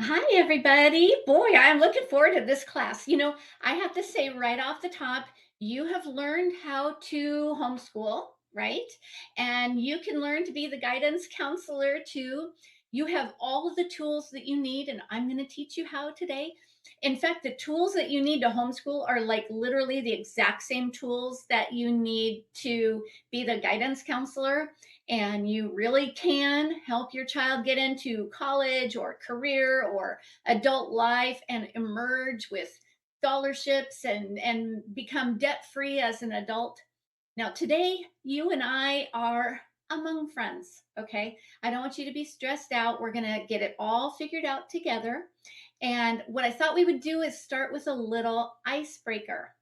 Hi, everybody. Boy, I'm looking forward to this class. I have to say right off the top, you have learned how to homeschool, right? And you can learn to be the guidance counselor too. You have all of the tools that you need, and I'm going to teach you how today. In fact, the tools that you need to homeschool are like literally the exact same tools that you need to be the guidance counselor, and you really can help your child get into college or career or adult life and emerge with scholarships and become debt free as an adult. Now, today, you and I are among friends, okay? I don't want you to be stressed out. We're going to get it all figured out together. And what I thought we would do is start with a little icebreaker.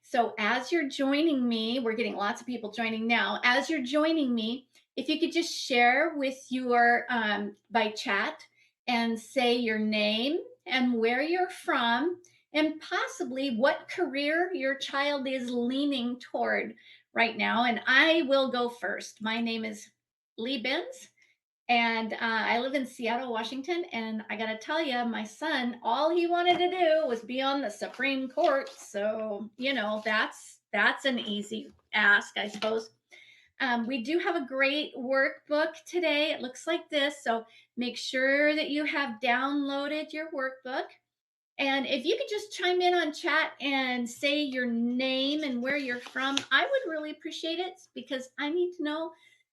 So, as you're joining me, we're getting lots of people joining now. As you're joining me, if you could just share with your by chat and say your name and where you're from and possibly what career your child is leaning toward right now. And I will go first. My name is Lee Benz, and I live in Seattle, Washington. And I got to tell you, my son, all he wanted to do was be on the Supreme Court. So, that's an easy ask, I suppose. We do have a great workbook today. It looks like this. So make sure that you have downloaded your workbook. And if you could just chime in on chat and say your name and where you're from, I would really appreciate it because I need to know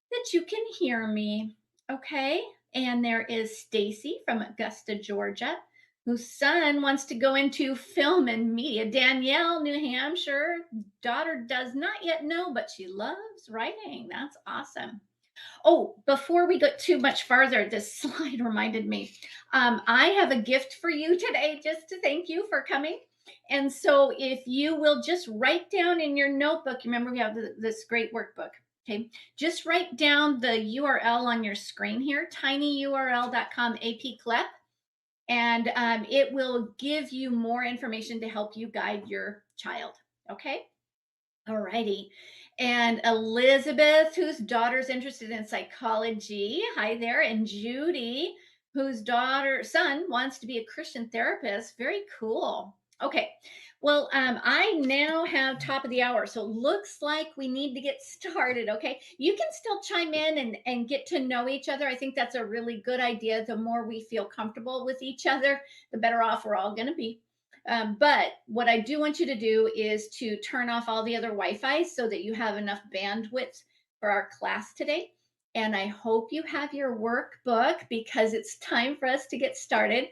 that you can hear me. Okay. And there is Stacy from Augusta, Georgia, whose son wants to go into film and media. Danielle, New Hampshire, daughter does not yet know, but she loves writing. That's awesome. Oh, before we get too much farther, this slide reminded me. I have a gift for you today just to thank you for coming. And so, if you will just write down in your notebook, remember we have this great workbook. Okay, just write down the URL on your screen here, tinyurl.com APCLEP, and it will give you more information to help you guide your child. Okay. All righty. And Elizabeth, whose daughter's interested in psychology. Hi there. And Judy, whose son wants to be a Christian therapist. Very cool. Okay. Well, I now have top of the hour. So looks like we need to get started. Okay. You can still chime in and get to know each other. I think that's a really good idea. The more we feel comfortable with each other, the better off we're all going to be. But what I do want you to do is to turn off all the other Wi-Fi so that you have enough bandwidth for our class today. And I hope you have your workbook because it's time for us to get started.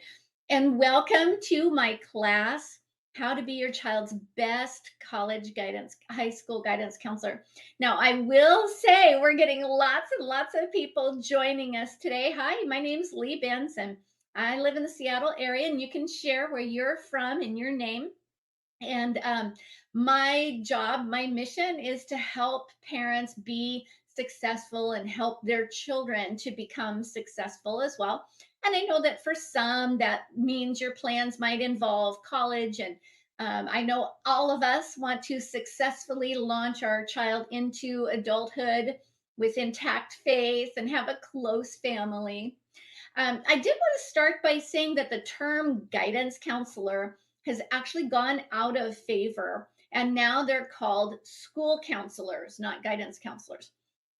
And welcome to my class, How to Be Your Child's Best College Guidance, High School Guidance Counselor. Now, I will say we're getting lots and lots of people joining us today. Hi, my name's Lee Benson. I live in the Seattle area, and you can share where you're from and your name. And my job, my mission is to help parents be successful and help their children to become successful as well. And I know that for some, that means your plans might involve college. And I know all of us want to successfully launch our child into adulthood with intact faith and have a close family. I did want to start by saying that the term guidance counselor has actually gone out of favor, and now they're called school counselors, not guidance counselors.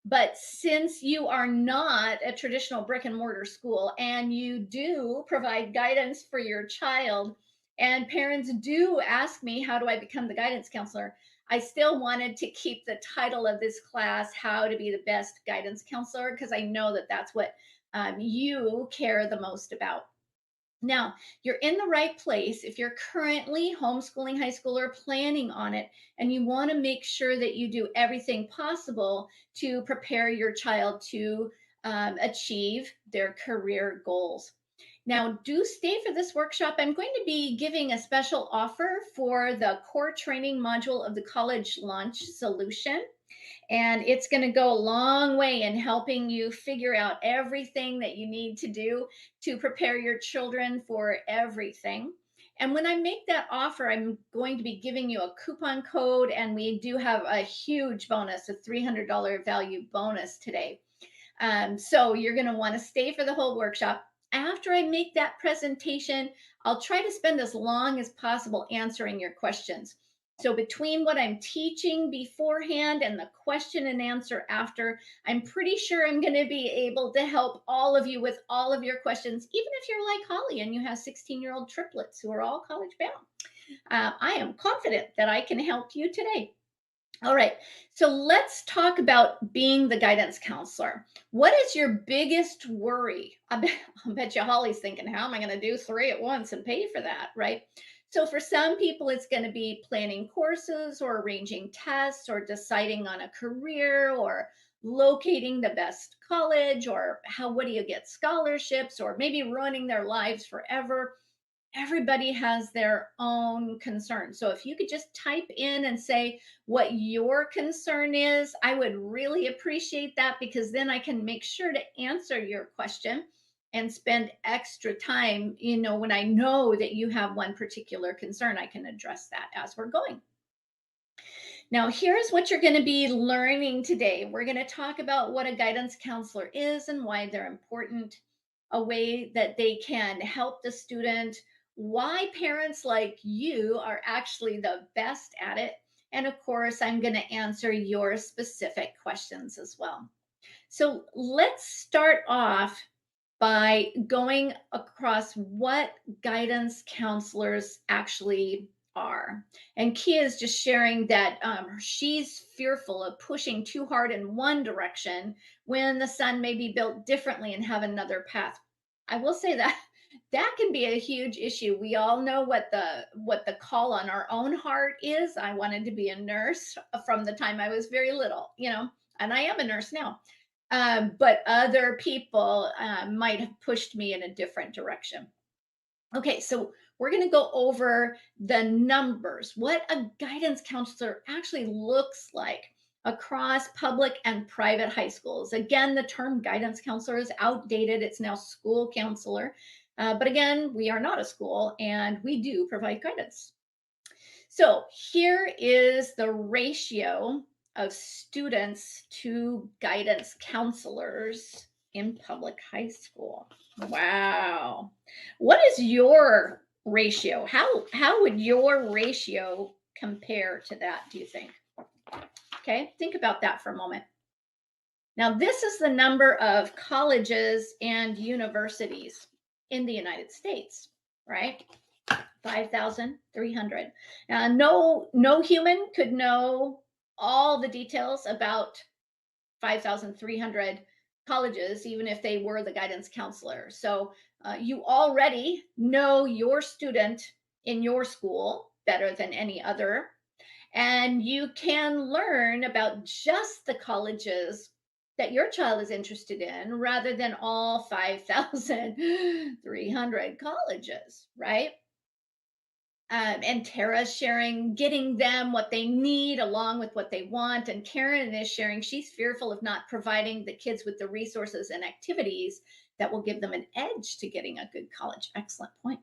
But since you are not a traditional brick and mortar school and you do provide guidance for your child, and parents do ask me, how do I become the guidance counselor? I still wanted to keep the title of this class, How to Be the Best Guidance Counselor, because I know that that's what you care the most about. Now, you're in the right place if you're currently homeschooling high school or planning on it, and you want to make sure that you do everything possible to prepare your child to achieve their career goals. Now, do stay for this workshop. I'm going to be giving a special offer for the core training module of the college launch solution. And it's going to go a long way in helping you figure out everything that you need to do to prepare your children for everything. And when I make that offer, I'm going to be giving you a coupon code, and we do have a huge bonus, a $300 value bonus today. So you're going to want to stay for the whole workshop. After I make that presentation, I'll try to spend as long as possible answering your questions. So, between what I'm teaching beforehand and the question and answer after, I'm pretty sure I'm going to be able to help all of you with all of your questions, even if you're like Holly and you have 16-year-old triplets who are all college bound. I am confident that I can help you today. All right. So let's talk about being the guidance counselor. What is your biggest worry? I bet you Holly's thinking, how am I going to do three at once and pay for that? Right. So for some people, it's going to be planning courses or arranging tests or deciding on a career or locating the best college or what do you get scholarships or maybe ruining their lives forever. Everybody has their own concern. So if you could just type in and say what your concern is, I would really appreciate that because then I can make sure to answer your question and spend extra time, when I know that you have one particular concern, I can address that as we're going. Now, here's what you're going to be learning today. We're going to talk about what a guidance counselor is and why they're important, a way that they can help the student, why parents like you are actually the best at it. And of course, I'm going to answer your specific questions as well. So let's start off by going across what guidance counselors actually are. And Kia is just sharing that she's fearful of pushing too hard in one direction when the son may be built differently and have another path. I will say that that can be a huge issue. We all know what the call on our own heart is. I wanted to be a nurse from the time I was very little, and I am a nurse now. But other people might have pushed me in a different direction. Okay, so we're going to go over the numbers, what a guidance counselor actually looks like across public and private high schools. Again, the term guidance counselor is outdated, it's now school counselor. But again, we are not a school and we do provide guidance. So here is the ratio of students to guidance counselors in public high school. Wow. What is your ratio? How would your ratio compare to that, do you think? Okay, think about that for a moment. Now, this is the number of colleges and universities in the United States, right? 5,300. No human could know all the details about 5,300 colleges, even if they were the guidance counselor. So you already know your student in your school better than any other. And you can learn about just the colleges that your child is interested in rather than all 5,300 colleges, right? And Tara's sharing, getting them what they need along with what they want. And Karen is sharing, she's fearful of not providing the kids with the resources and activities that will give them an edge to getting a good college. Excellent point.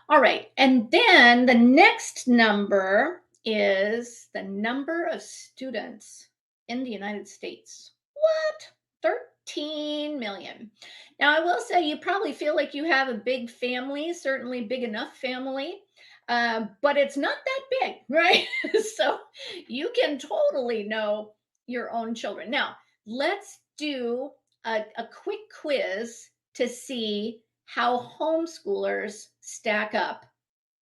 All right. And then the next number is the number of students in the United States. What? 13 million. Now, I will say you probably feel like you have a big family, certainly big enough family, but it's not that big, right? So you can totally know your own children. Now, let's do a quick quiz to see how homeschoolers stack up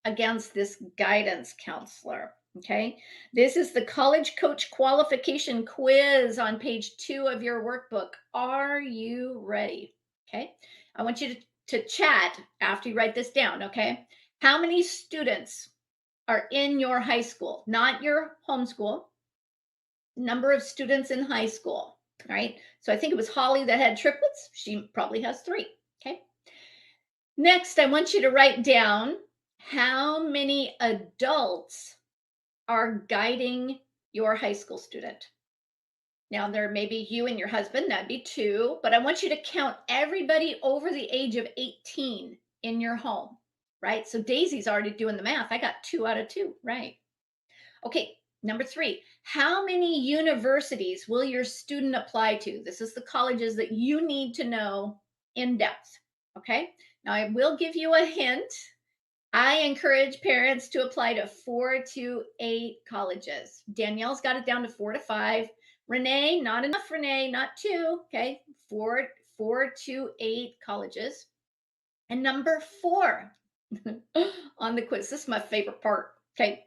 against this guidance counselor. Okay, this is the College Coach Qualification Quiz on page 2 of your workbook. Are you ready? Okay, I want you to chat after you write this down. Okay, how many students are in your high school, not your homeschool? Number of students in high school, right? So I think it was Holly that had triplets. She probably has 3. Okay, next, I want you to write down how many adults are guiding your high school student. Now, there may be you and your husband, that'd be 2, but I want you to count everybody over the age of 18 in your home, right? So Daisy's already doing the math. I got 2 out of 2, right? Okay, number 3, how many universities will your student apply to? This is the colleges that you need to know in depth. Okay. Now, I will give you a hint. I encourage parents to apply to 4 to 8 colleges. Danielle's got it down to 4 to 5. Renee, not enough, Renee, not two. Okay. Four to 8 colleges. And number 4 on the quiz. This is my favorite part. Okay.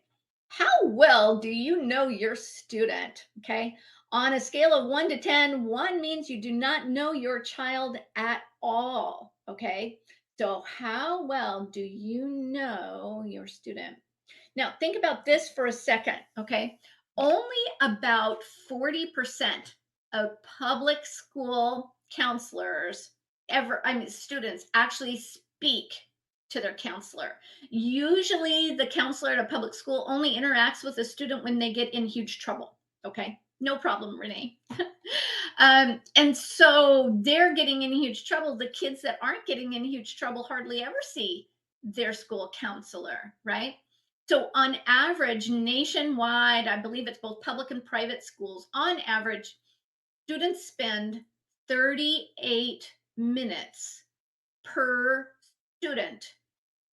How well do you know your student? Okay. On a scale of 1 to 10, 1 means you do not know your child at all. Okay. So, how well do you know your student? Now, think about this for a second. Okay. Only about 40% of public school counselors students actually speak to their counselor. Usually, the counselor at a public school only interacts with a student when they get in huge trouble. Okay, no problem, Renee. And so they're getting in huge trouble. The kids that aren't getting in huge trouble hardly ever see their school counselor, right? So, on average, nationwide, I believe it's both public and private schools, on average, students spend 38 minutes per student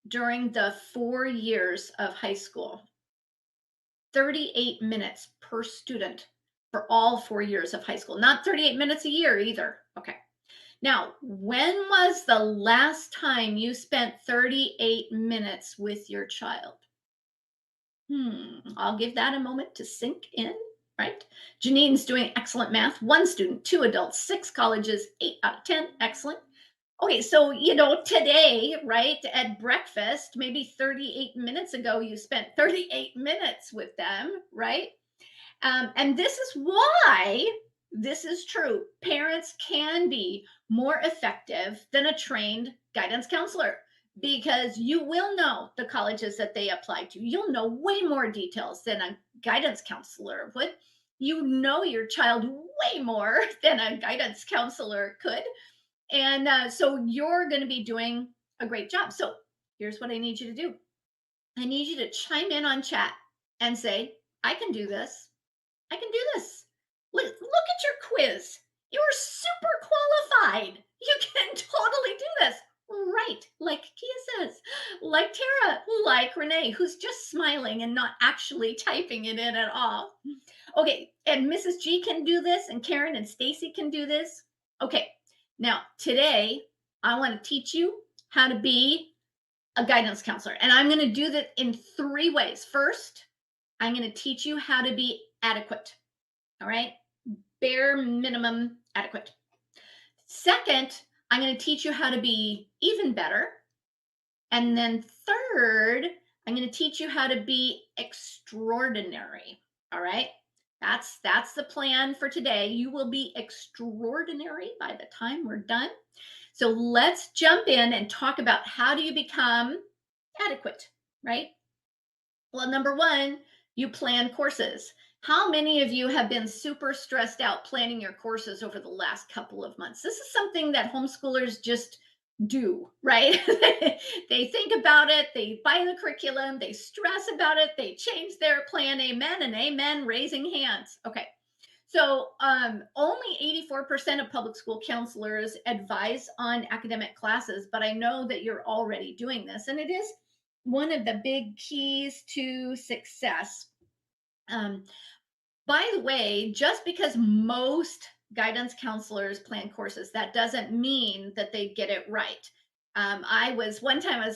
during the 4 years of high school. 38 minutes per student for all 4 years of high school, not 38 minutes a year either. Okay. Now, when was the last time you spent 38 minutes with your child? I'll give that a moment to sink in, right? Janine's doing excellent math. 1 student, 2 adults, 6 colleges, 8 out of 10. Excellent. Okay, so today, right, at breakfast, maybe 38 minutes ago, you spent 38 minutes with them, right? And this is why this is true. Parents can be more effective than a trained guidance counselor because you will know the colleges that they apply to. You'll know way more details than a guidance counselor would. You know your child way more than a guidance counselor could. And so you're going to be doing a great job. So here's what I need you to do. I need you to chime in on chat and say, I can do this. I can do this. Look at your quiz. You're super qualified. You can totally do this. Right, like Kia says, like Tara, like Renee, who's just smiling and not actually typing it in at all. Okay, and Mrs. G can do this, and Karen and Stacy can do this. Okay, now today I want to teach you how to be a guidance counselor, and I'm going to do that in 3 ways. First, I'm going to teach you how to be adequate. All right, bare minimum adequate. Second, I'm going to teach you how to be even better. And then third, I'm going to teach you how to be extraordinary. All right. That's the plan for today. You will be extraordinary by the time we're done. So let's jump in and talk about how do you become adequate, right? Well, number 1, you plan courses. How many of you have been super stressed out planning your courses over the last couple of months? This is something that homeschoolers just do, right? They think about it, they buy the curriculum, they stress about it, they change their plan. Amen and amen, raising hands. Okay. So, only 84% of public school counselors advise on academic classes, but I know that you're already doing this, and it is one of the big keys to success. Um, by the way, just because most guidance counselors plan courses, that doesn't mean that they get it right. I was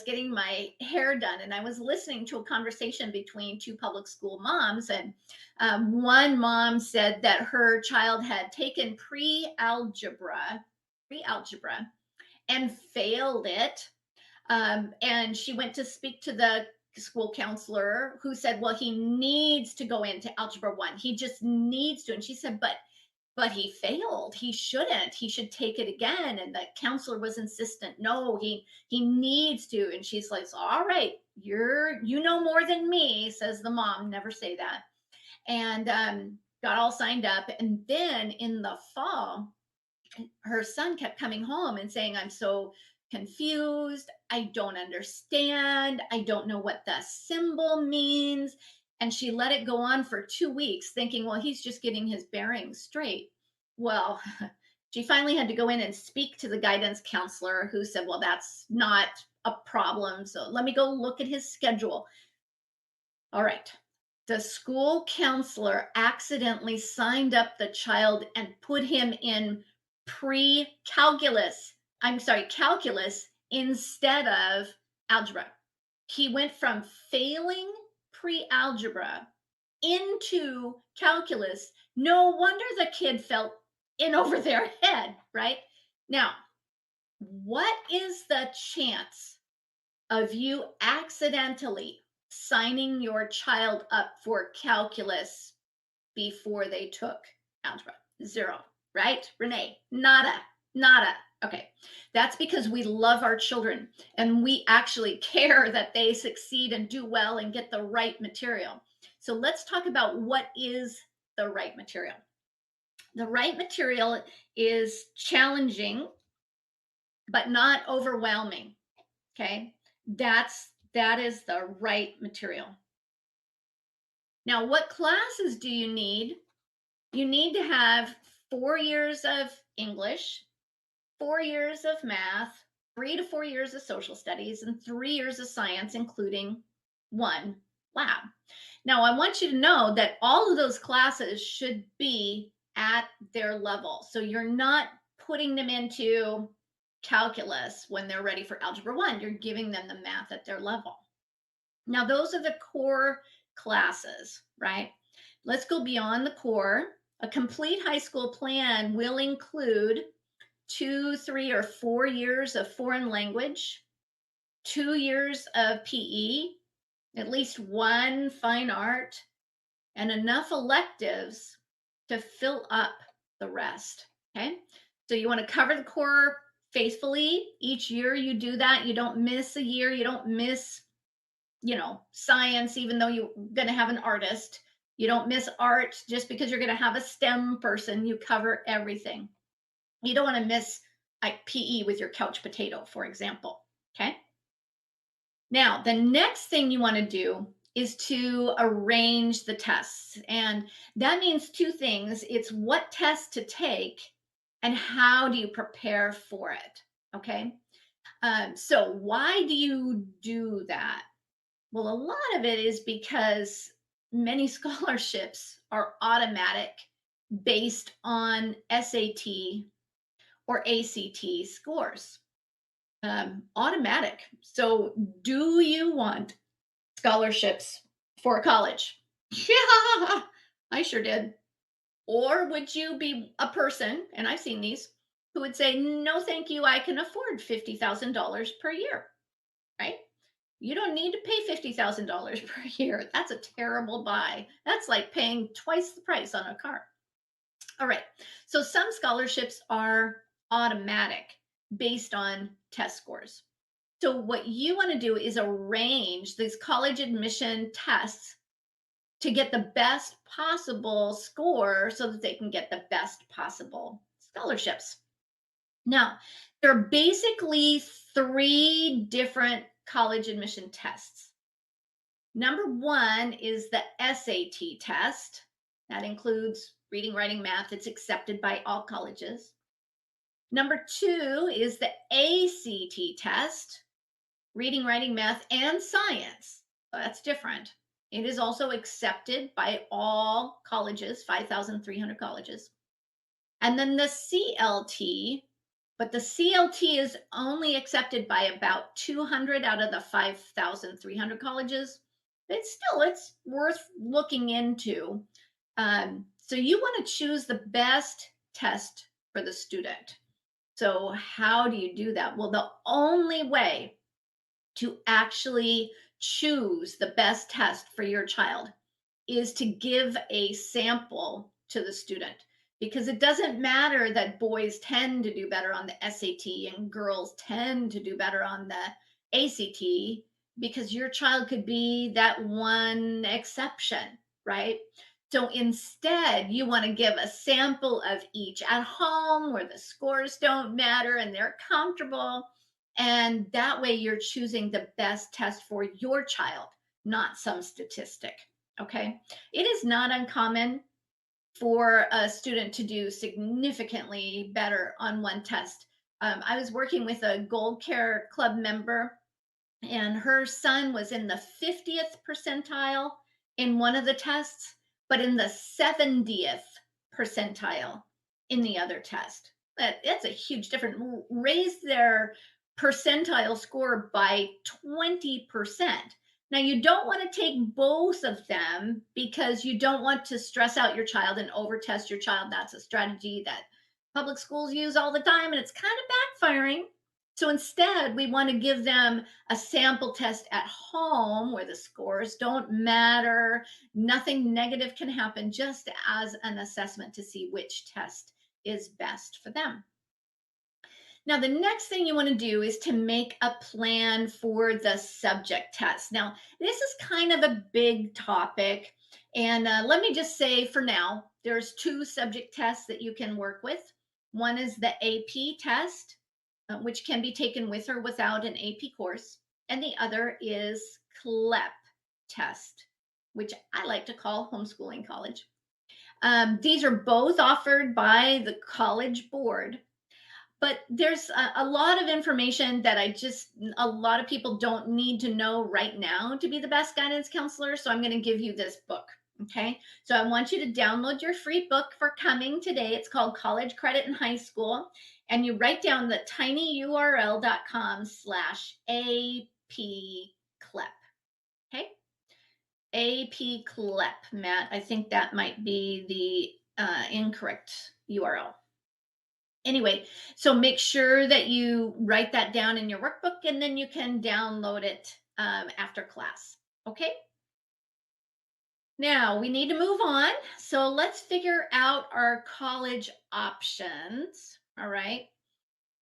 getting my hair done and I was listening to a conversation between 2 public school moms. And one mom said that her child had taken pre-algebra and failed it. And she went to speak to the school counselor who said, well, he needs to go into algebra 1. He just needs to. And she said, but he failed. He shouldn't. He should take it again. And the counselor was insistent. No, he needs to. And she's like, all right, you know more than me, says the mom. Never say that. And got all signed up. And then in the fall, her son kept coming home and saying, I'm so confused. I don't understand. I don't know what the symbol means. And she let it go on for 2 weeks, thinking, well, he's just getting his bearings straight. Well, She finally had to go in and speak to the guidance counselor, who said, well, that's not a problem. So let me go look at his schedule. All right. The school counselor accidentally signed up the child and put him in pre-calculus. I'm sorry, calculus instead of algebra. He went from failing pre-algebra into calculus. No wonder the kid felt in over their head, right? Now, what is the chance of you accidentally signing your child up for calculus before they took algebra? Zero, right? Renee, nada, nada. Okay, that's because we love our children and we actually care that they succeed and do well and get the right material. So let's talk about what is the right material. The right material is challenging, but not overwhelming. Okay, that is the right material. Now, what classes do you need? You need to have 4 years of English, 4 years of math, 3 to 4 years of social studies, and 3 years of science, including one lab. Now, I want you to know that all of those classes should be at their level. So you're not putting them into calculus when they're ready for algebra 1. You're giving them the math at their level. Now, those are the core classes, right? Let's go beyond the core. A complete high school plan will include 2, 3, or 4 years of foreign language, 2 years of PE, at least one fine art, and enough electives to fill up the rest. Okay. So you want to cover the core faithfully. Each year you do that. You don't miss a year. You don't miss, science, even though you're going to have an artist. You don't miss art just because you're going to have a STEM person. You cover everything. You don't want to miss like PE with your couch potato, for example. Okay. Now, the next thing you want to do is to arrange the tests. And that means two things. It's what test to take and how do you prepare for it. Okay. So why do you do that? Well, a lot of it is because many scholarships are automatic based on SAT or ACT scores. Automatic. So, do you want scholarships for college? Yeah, I sure did. Or would you be a person, and I've seen these, who would say, no, thank you, I can afford $50,000 per year, right? You don't need to pay $50,000 per year. That's a terrible buy. That's like paying twice the price on a car. All right. So some scholarships are automatic based on test scores. So what you want to do is arrange these college admission tests to get the best possible score so that they can get the best possible scholarships. Now, there are basically 3 different college admission tests. Number 1 is the SAT test. That includes reading, writing, math. It's accepted by all colleges. Number 2 is the ACT test, reading, writing, math, and science. That's different. It is also accepted by all colleges, 5,300 colleges. And then the CLT, but the CLT is only accepted by about 200 out of the 5,300 colleges. It's worth looking into. So you want to choose the best test for the student. So how do you do that? Well, the only way to actually choose the best test for your child is to give a sample to the student, because it doesn't matter that boys tend to do better on the SAT and girls tend to do better on the ACT, because your child could be that one exception, right? So instead, you want to give a sample of each at home where the scores don't matter and they're comfortable. And that way, you're choosing the best test for your child, not some statistic. Okay. It is not uncommon for a student to do significantly better on one test. I was working with a Gold Care Club member, and her son was in the 50th percentile in one of the tests, but in the 70th percentile in the other test. That's a huge difference. Raise their percentile score by 20%. Now, you don't want to take both of them because you don't want to stress out your child and overtest your child. That's a strategy that public schools use all the time, and it's kind of backfiring. So instead, we want to give them a sample test at home where the scores don't matter. Nothing negative can happen, just as an assessment to see which test is best for them. Now, the next thing you want to do is to make a plan for the subject test. Now, this is kind of a big topic. And let me just say for now, there's two subject tests that you can work with. One is the AP test, which can be taken with or without an AP course. And the other is CLEP test, which I like to call homeschooling college. These are both offered by the College Board, but there's a lot of information that a lot of people don't need to know right now to be the best guidance counselor. So I'm going to give you this book. Okay. So I want you to download your free book for coming today. It's called College Credit in High School. And you write down the tinyurl.com/AP CLEP. Okay. AP CLEP, Matt. I think that might be the incorrect URL. Anyway, so make sure that you write that down in your workbook and then you can download it after class. Okay. Now we need to move on. So let's figure out our college options. All right.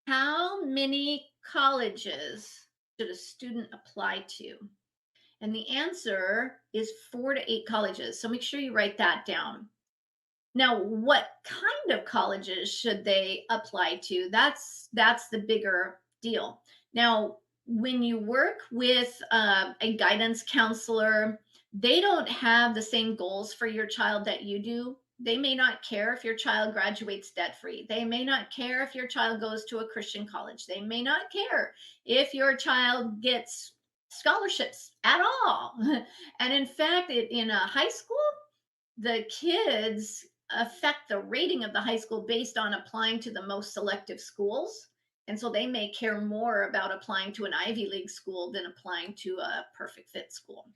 How many colleges should a student apply to? And the answer is 4 to 8 colleges. So make sure you write that down. Now, what kind of colleges should they apply to? That's the bigger deal. Now, when you work with a guidance counselor, they don't have the same goals for your child that you do. They may not care if your child graduates debt free. They may not care if your child goes to a Christian college. They may not care if your child gets scholarships at all. And in fact, in a high school, the kids affect the rating of the high school based on applying to the most selective schools. And so they may care more about applying to an Ivy League school than applying to a perfect fit school.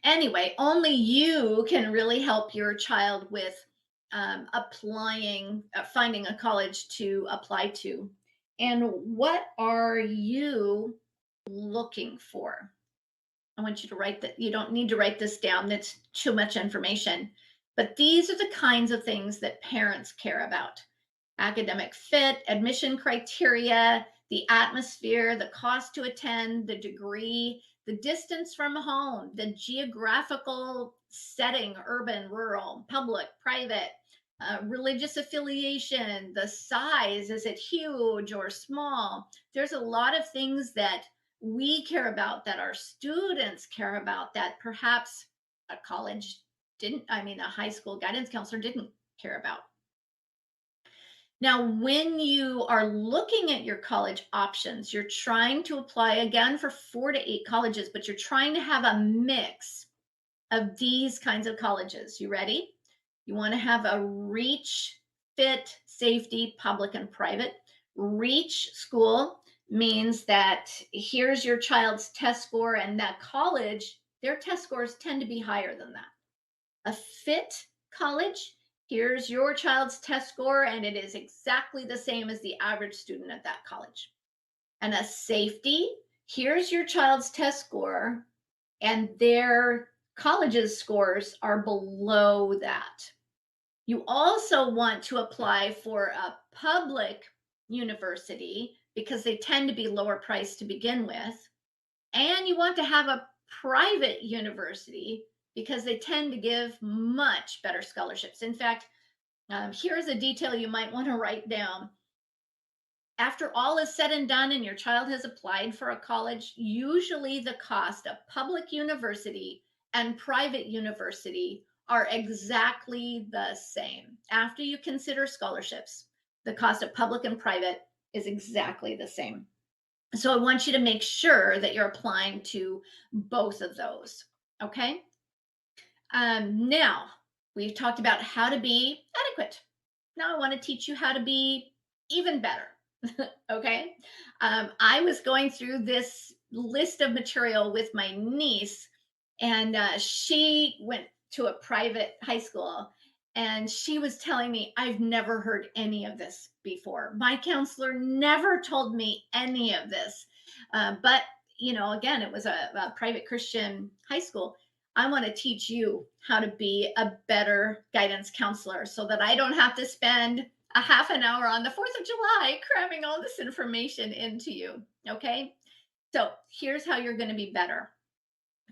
Anyway, only you can really help your child with finding a college to apply to. And what are you looking for? I want you to write that. You don't need to write this down. That's too much information. But these are the kinds of things that parents care about: academic fit, admission criteria, the atmosphere, the cost to attend, the degree, the distance from home, the geographical setting, urban, rural, public, private, religious affiliation, the size, is it huge or small? There's a lot of things that we care about, that our students care about, that perhaps a college didn't, a high school guidance counselor didn't care about. Now, when you are looking at your college options, you're trying to apply again for 4 to 8 colleges, but you're trying to have a mix of these kinds of colleges. You ready? You want to have a reach, fit, safety, public, and private. Reach school means that here's your child's test score, and that college, their test scores tend to be higher than that. A fit college, here's your child's test score, and it is exactly the same as the average student at that college. And a safety, here's your child's test score, and their college's scores are below that. You also want to apply for a public university because they tend to be lower priced to begin with. And you want to have a private university because they tend to give much better scholarships. In fact, here's a detail you might want to write down. After all is said and done and your child has applied for a college, usually the cost of public university and private university are exactly the same. After you consider scholarships, the cost of public and private is exactly the same. So I want you to make sure that you're applying to both of those. Okay. Now we've talked about how to be adequate. Now I want to teach you how to be even better. Okay. I was going through this list of material with my niece, and she went to a private high school. And she was telling me, I've never heard any of this before. My counselor never told me any of this. But, again, it was a private Christian high school. I want to teach you how to be a better guidance counselor so that I don't have to spend a half an hour on the 4th of July cramming all this information into you. Okay. So here's how you're going to be better.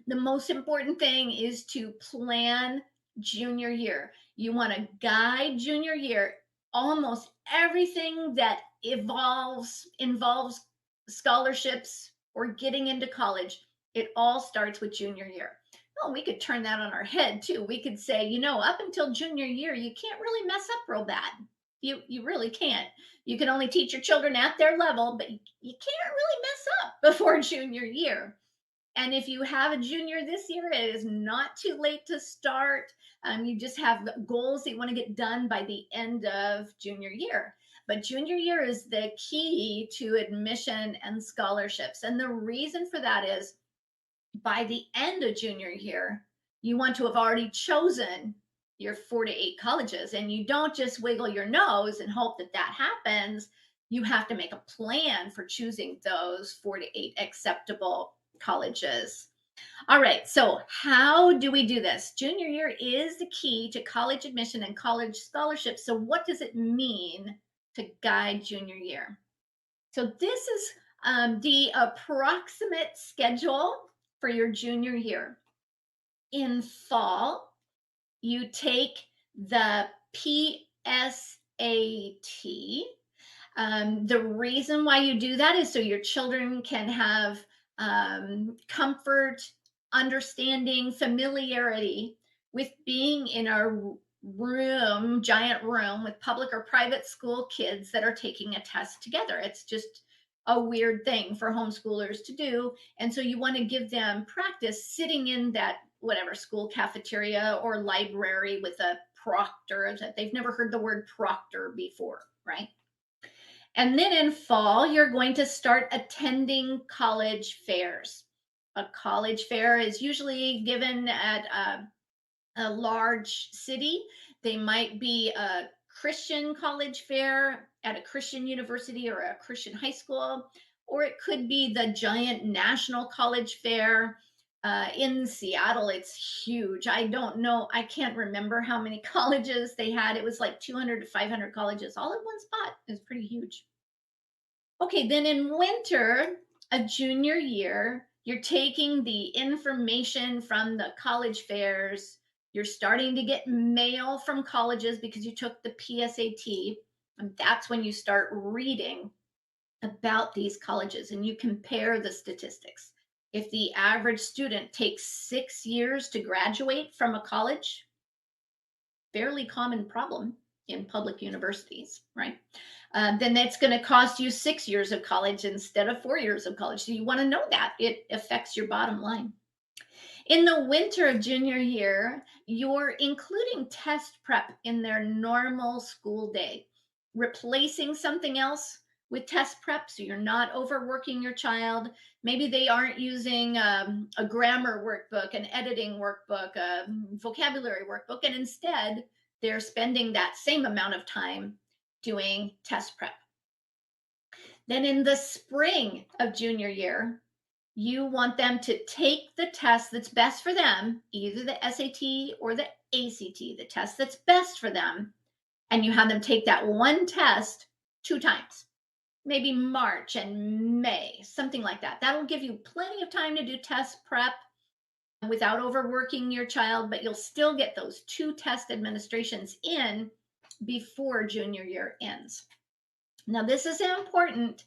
The most important thing is to plan junior year. You want to guide junior year. Almost everything that involves scholarships or getting into college, it all starts with junior year. Well, we could turn that on our head too. We could say, up until junior year, you can't really mess up real bad. You really can't. You can only teach your children at their level, but you can't really mess up before junior year. And if you have a junior this year, it is not too late to start. You just have goals that you want to get done by the end of junior year. But junior year is the key to admission and scholarships. And the reason for that is by the end of junior year, you want to have already chosen your 4 to 8 colleges. And you don't just wiggle your nose and hope that that happens. You have to make a plan for choosing those 4 to 8 acceptable colleges. All right, so how do we do this? Junior year is the key to college admission and college scholarships. So, what does it mean to guide junior year? So, this is the approximate schedule for your junior year. In fall, you take the PSAT. The reason why you do that is so your children can have comfort, understanding, familiarity with being in a giant room with public or private school kids that are taking a test together. It's just a weird thing for homeschoolers to do. And so you want to give them practice sitting in that whatever school cafeteria or library with a proctor that they've never heard the word proctor before, right? And then in fall, you're going to start attending college fairs. A college fair is usually given at a large city. They might be a Christian college fair at a Christian university or a Christian high school, or it could be the giant national college fair. In Seattle, it's huge. I don't know. I can't remember how many colleges they had. It was like 200 to 500 colleges all in one spot. It's pretty huge. Okay, then in winter of junior year, you're taking the information from the college fairs. You're starting to get mail from colleges because you took the PSAT. And that's when you start reading about these colleges and you compare the statistics. If the average student takes 6 years to graduate from a college, fairly common problem in public universities, right? Then that's going to cost you 6 years of college instead of 4 years of college. So you want to know that it affects your bottom line. In the winter of junior year, you're including test prep in their normal school day, replacing something else with test prep so you're not overworking your child. Maybe they aren't using a grammar workbook, an editing workbook, a vocabulary workbook, and instead they're spending that same amount of time doing test prep. Then in the spring of junior year, you want them to take the test that's best for them, either the SAT or the ACT, the test that's best for them, and you have them take that one test 2 times, maybe March and May, something like that. That'll give you plenty of time to do test prep without overworking your child, but you'll still get those 2 test administrations in before junior year ends. Now, this is important.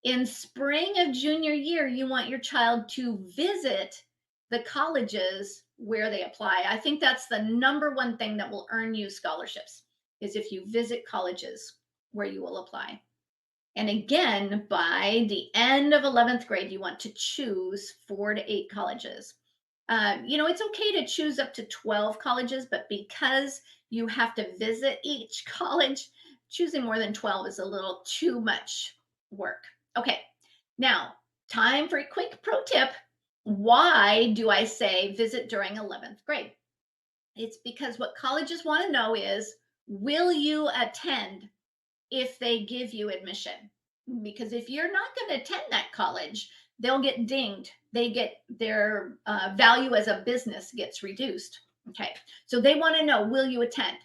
In spring of junior year, you want your child to visit the colleges where they apply. I think that's the number one thing that will earn you scholarships is if you visit colleges where you will apply. And again, by the end of 11th grade, you want to choose 4 to 8 colleges. It's okay to choose up to 12 colleges, but because you have to visit each college, choosing more than 12 is a little too much work. Okay, now time for a quick pro tip. Why do I say visit during 11th grade? It's because what colleges want to know is, will you attend if they give you admission? Because if you're not going to attend that college, they'll get dinged. They get their value as a business gets reduced. Okay, so they want to know, will you attend?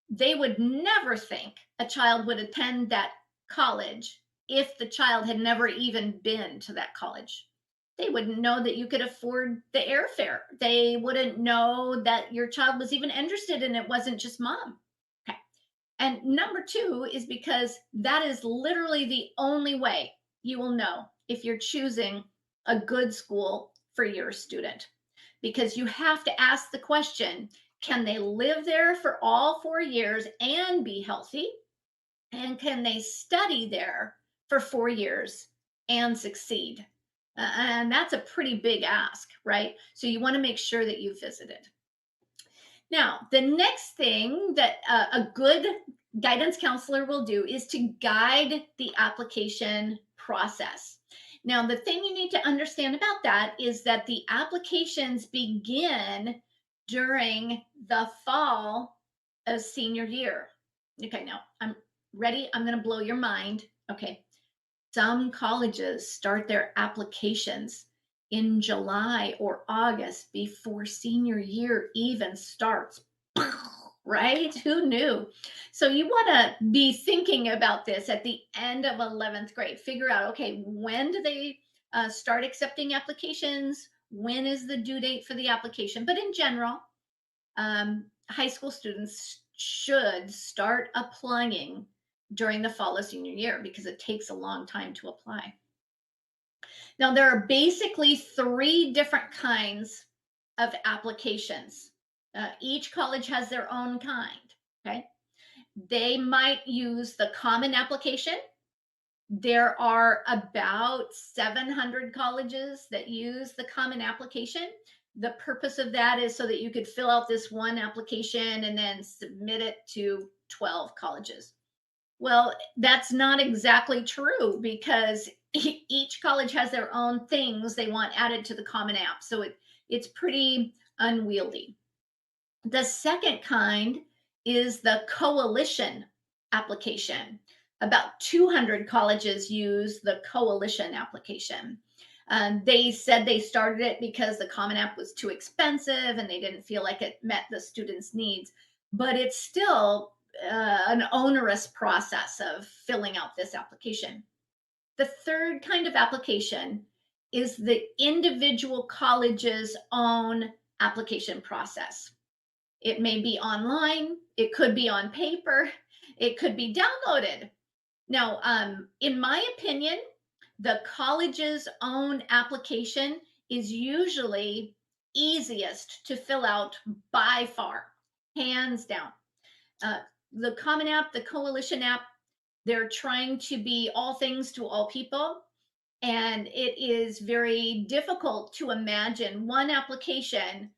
They would never think a child would attend that college if the child had never even been to that college. They wouldn't know that you could afford the airfare. They wouldn't know that your child was even interested and it wasn't just mom. Okay. And number two is because that is literally the only way you will know if you're choosing a good school for your student. Because you have to ask the question, can they live there for all 4 years and be healthy? And can they study there for 4 years and succeed? And that's a pretty big ask, right? So you want to make sure that you've visited. Now, the next thing that a good guidance counselor will do is to guide the application process. Now, the thing you need to understand about that is that the applications begin during the fall of senior year. Okay, now I'm ready. I'm going to blow your mind. Okay. Some colleges start their applications in July or August before senior year even starts. Right? Who knew? So you want to be thinking about this at the end of 11th grade. Figure out, okay, when do they start accepting applications? When is the due date for the application? But in general, high school students should start applying during the fall of senior year because it takes a long time to apply. Now, there are basically 3 different kinds of applications. Each college has their own kind. Okay. They might use the common application. There are about 700 colleges that use the common application. The purpose of that is so that you could fill out this one application and then submit it to 12 colleges. Well, that's not exactly true because each college has their own things they want added to the common app. So it's pretty unwieldy. The second kind is the coalition application. About 200 colleges use the coalition application. They said they started it because the Common App was too expensive and they didn't feel like it met the students' needs. But it's still an onerous process of filling out this application. The third kind of application is the individual college's own application process. It may be online, it could be on paper, it could be downloaded. Now, in my opinion, the college's own application is usually easiest to fill out by far, hands down. The Common App, the Coalition app, they're trying to be all things to all people. And it is very difficult to imagine one application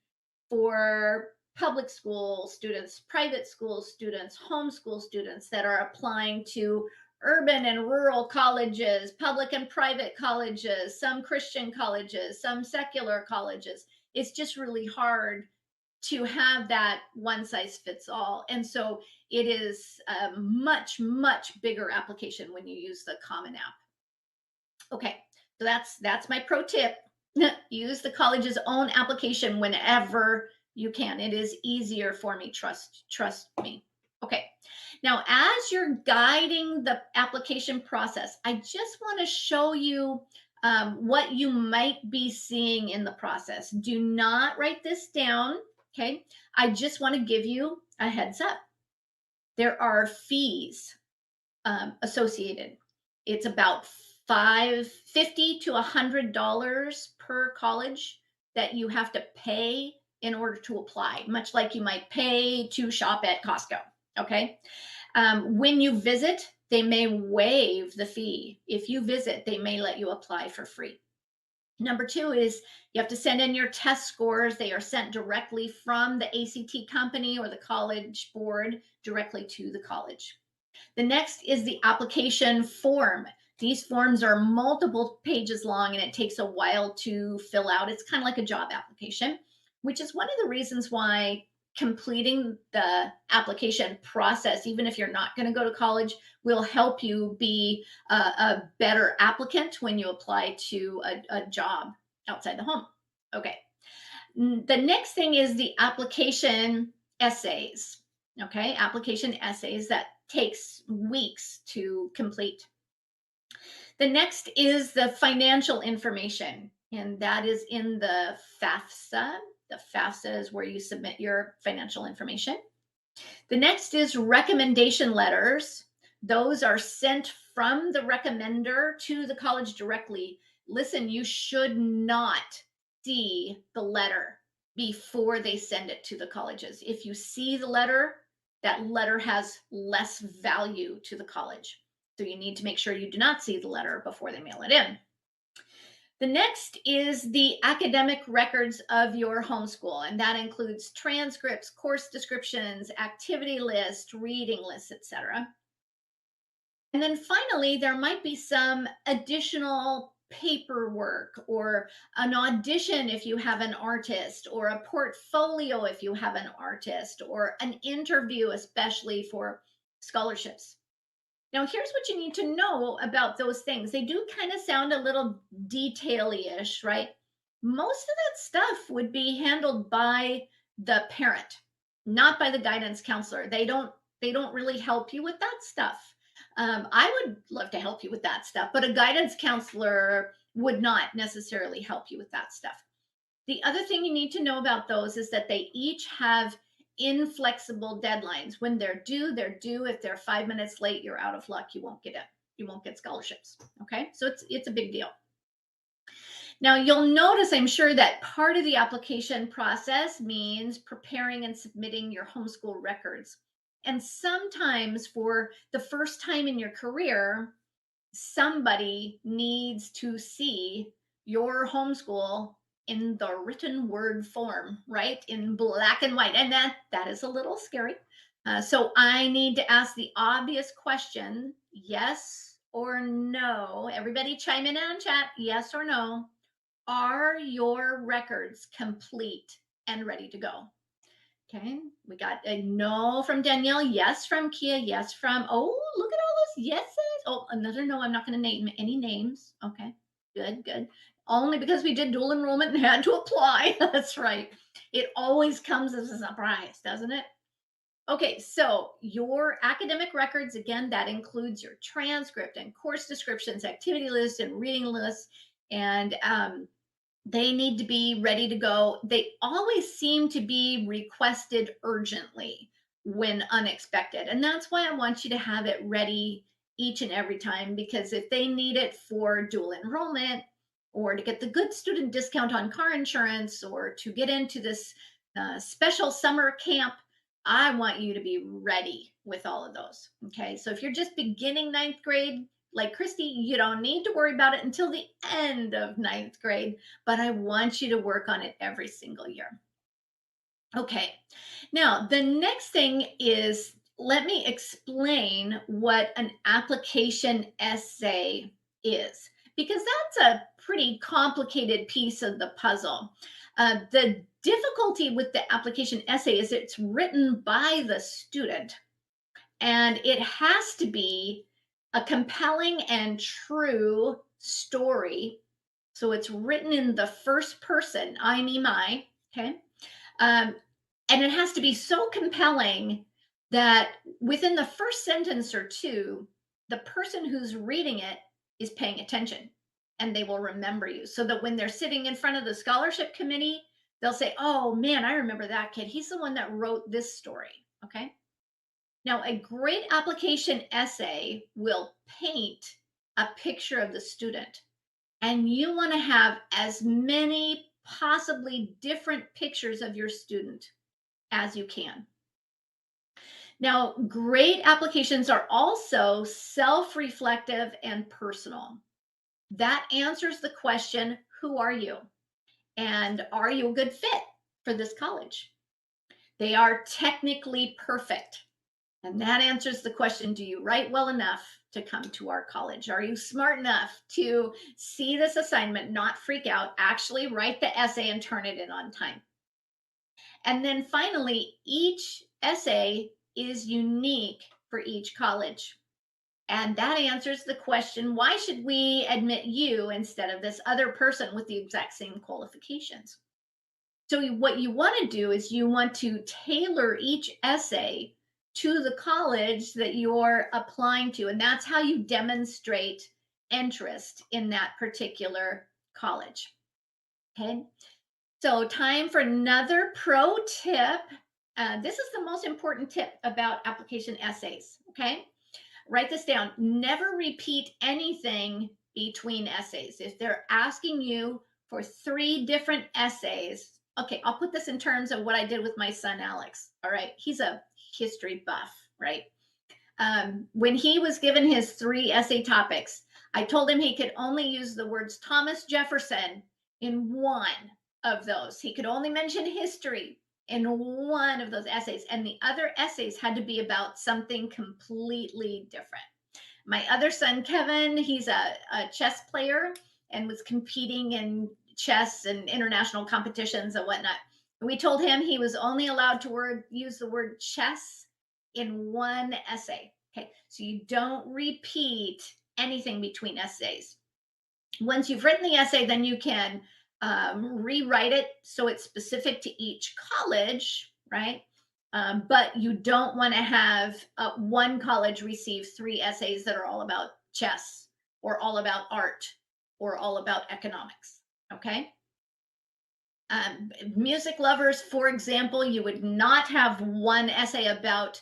for public school students, private school students, homeschool students that are applying to urban and rural colleges, public and private colleges, some Christian colleges, some secular colleges. It's just really hard to have that one size fits all. And so it is a much, much bigger application when you use the Common App. Okay, so that's my pro tip. Use the college's own application whenever you can. It is easier for me, trust me. Okay, now as you're guiding the application process, I just want to show you what you might be seeing in the process. Do not write this down. Okay, I just want to give you a heads up. There are fees associated. It's about $50 to $100 per college that you have to pay in order to apply, much like you might pay to shop at Costco. Okay. When you visit, they may waive the fee. If you visit, they may let you apply for free. Number two is you have to send in your test scores. They are sent directly from the ACT company or the college board directly to the college. The next is the application form. These forms are multiple pages long and it takes a while to fill out. It's kind of like a job application, which is one of the reasons why completing the application process, even if you're not going to go to college, will help you be a better applicant when you apply to a job outside the home. Okay. The next thing is the application essays. Okay. Application essays that takes weeks to complete. The next is the financial information, and that is in the FAFSA. The FAFSA is where you submit your financial information. The next is recommendation letters. Those are sent from the recommender to the college directly. Listen, you should not see the letter before they send it to the colleges. If you see the letter, that letter has less value to the college. So you need to make sure you do not see the letter before they mail it in. The next is the academic records of your homeschool, and that includes transcripts, course descriptions, activity lists, reading lists, etc. And then finally, there might be some additional paperwork or an audition if you have an artist, or a portfolio if you have an artist, or an interview, especially for scholarships. Now, here's what you need to know about those things. They do kind of sound a little detail-ish, right? Most of that stuff would be handled by the parent, not by the guidance counselor. They don't really help you with that stuff. I would love to help you with that stuff, but a guidance counselor would not necessarily help you with that stuff. The other thing you need to know about those is that they each have inflexible deadlines. When they're due, they're due. If they're 5 minutes late, you're out of luck. You won't get it. You won't get scholarships. Okay. So it's a big deal. Now you'll notice, I'm sure, that part of the application process means preparing and submitting your homeschool records. And sometimes for the first time in your career, somebody needs to see your homeschool in the written word form, right? In black and white. And that is a little scary. So I need to ask the obvious question, yes or no. Everybody chime in on chat, yes or no. Are your records complete and ready to go? Okay, we got a no from Danielle, yes from Kia, yes from, oh, look at all those yeses. Oh, another no, I'm not going to name any names. Okay, good, good. Only because we did dual enrollment and had to apply. That's right. It always comes as a surprise, doesn't it? Okay, so your academic records, again, that includes your transcript and course descriptions, activity lists, and reading lists. And they need to be ready to go. They always seem to be requested urgently when unexpected. And that's why I want you to have it ready each and every time, because if they need it for dual enrollment, or to get the good student discount on car insurance, or to get into this special summer camp, I want you to be ready with all of those. Okay. So if you're just beginning ninth grade, like Christy, you don't need to worry about it until the end of ninth grade, but I want you to work on it every single year. Okay, now the next thing is, let me explain what an application essay is, because that's a pretty complicated piece of the puzzle. The difficulty with the application essay is it's written by the student, and it has to be a compelling and true story. So it's written in the first person, I, me, my, okay? And it has to be so compelling that within the first sentence or two, the person who's reading it is paying attention and they will remember you. So that when they're sitting in front of the scholarship committee, they'll say, oh man, I remember that kid. He's the one that wrote this story, okay? Now, a great application essay will paint a picture of the student, and you want to have as many possibly different pictures of your student as you can. Now, great applications are also self reflective and personal. That answers the question, who are you? And are you a good fit for this college? They are technically perfect. And that answers the question, do you write well enough to come to our college? Are you smart enough to see this assignment, not freak out, actually write the essay and turn it in on time? And then finally, each essay is unique for each college. And that answers the question, why should we admit you instead of this other person with the exact same qualifications? So what you want to do is you want to tailor each essay to the college that you're applying to. And that's how you demonstrate interest in that particular college. Okay. So time for another pro tip. This is the most important tip about application essays. Okay. Write this down. Never repeat anything between essays. If they're asking you for 3 different essays, okay, I'll put this in terms of what I did with my son, Alex. All right. He's a history buff, right? When he was given his 3 essay topics, I told him he could only use the words Thomas Jefferson in one of those. He could only mention history in one of those essays, and the other essays had to be about something completely different. My other son, Kevin, he's a chess player and was competing in chess and international competitions and whatnot. We told him he was only allowed to use the word chess in one essay. Okay, so you don't repeat anything between essays. Once you've written the essay, then you can rewrite it so it's specific to each college, right? But you don't want to have one college receive 3 essays that are all about chess or all about art or all about economics, okay? Music lovers, for example, you would not have one essay about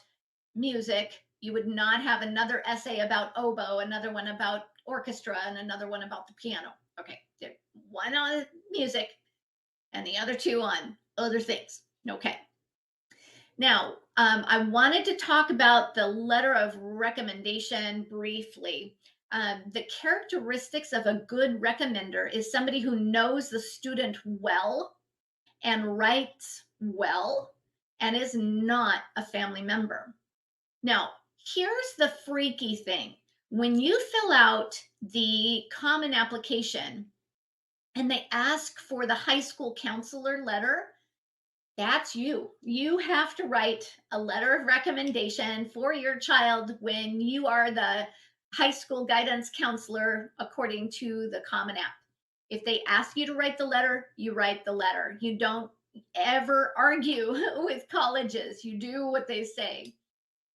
music. You would not have another essay about oboe, another one about orchestra, and another one about the piano. Okay, one on music and the other 2 on other things. Okay. Now, I wanted to talk about the letter of recommendation briefly. The characteristics of a good recommender is somebody who knows the student well and writes well and is not a family member. Now, here's the freaky thing. When you fill out the common application and they ask for the high school counselor letter, that's you. You have to write a letter of recommendation for your child when you are the high school guidance counselor according to the Common App. If they ask you to write the letter, you write the letter. You don't ever argue with colleges. You do what they say.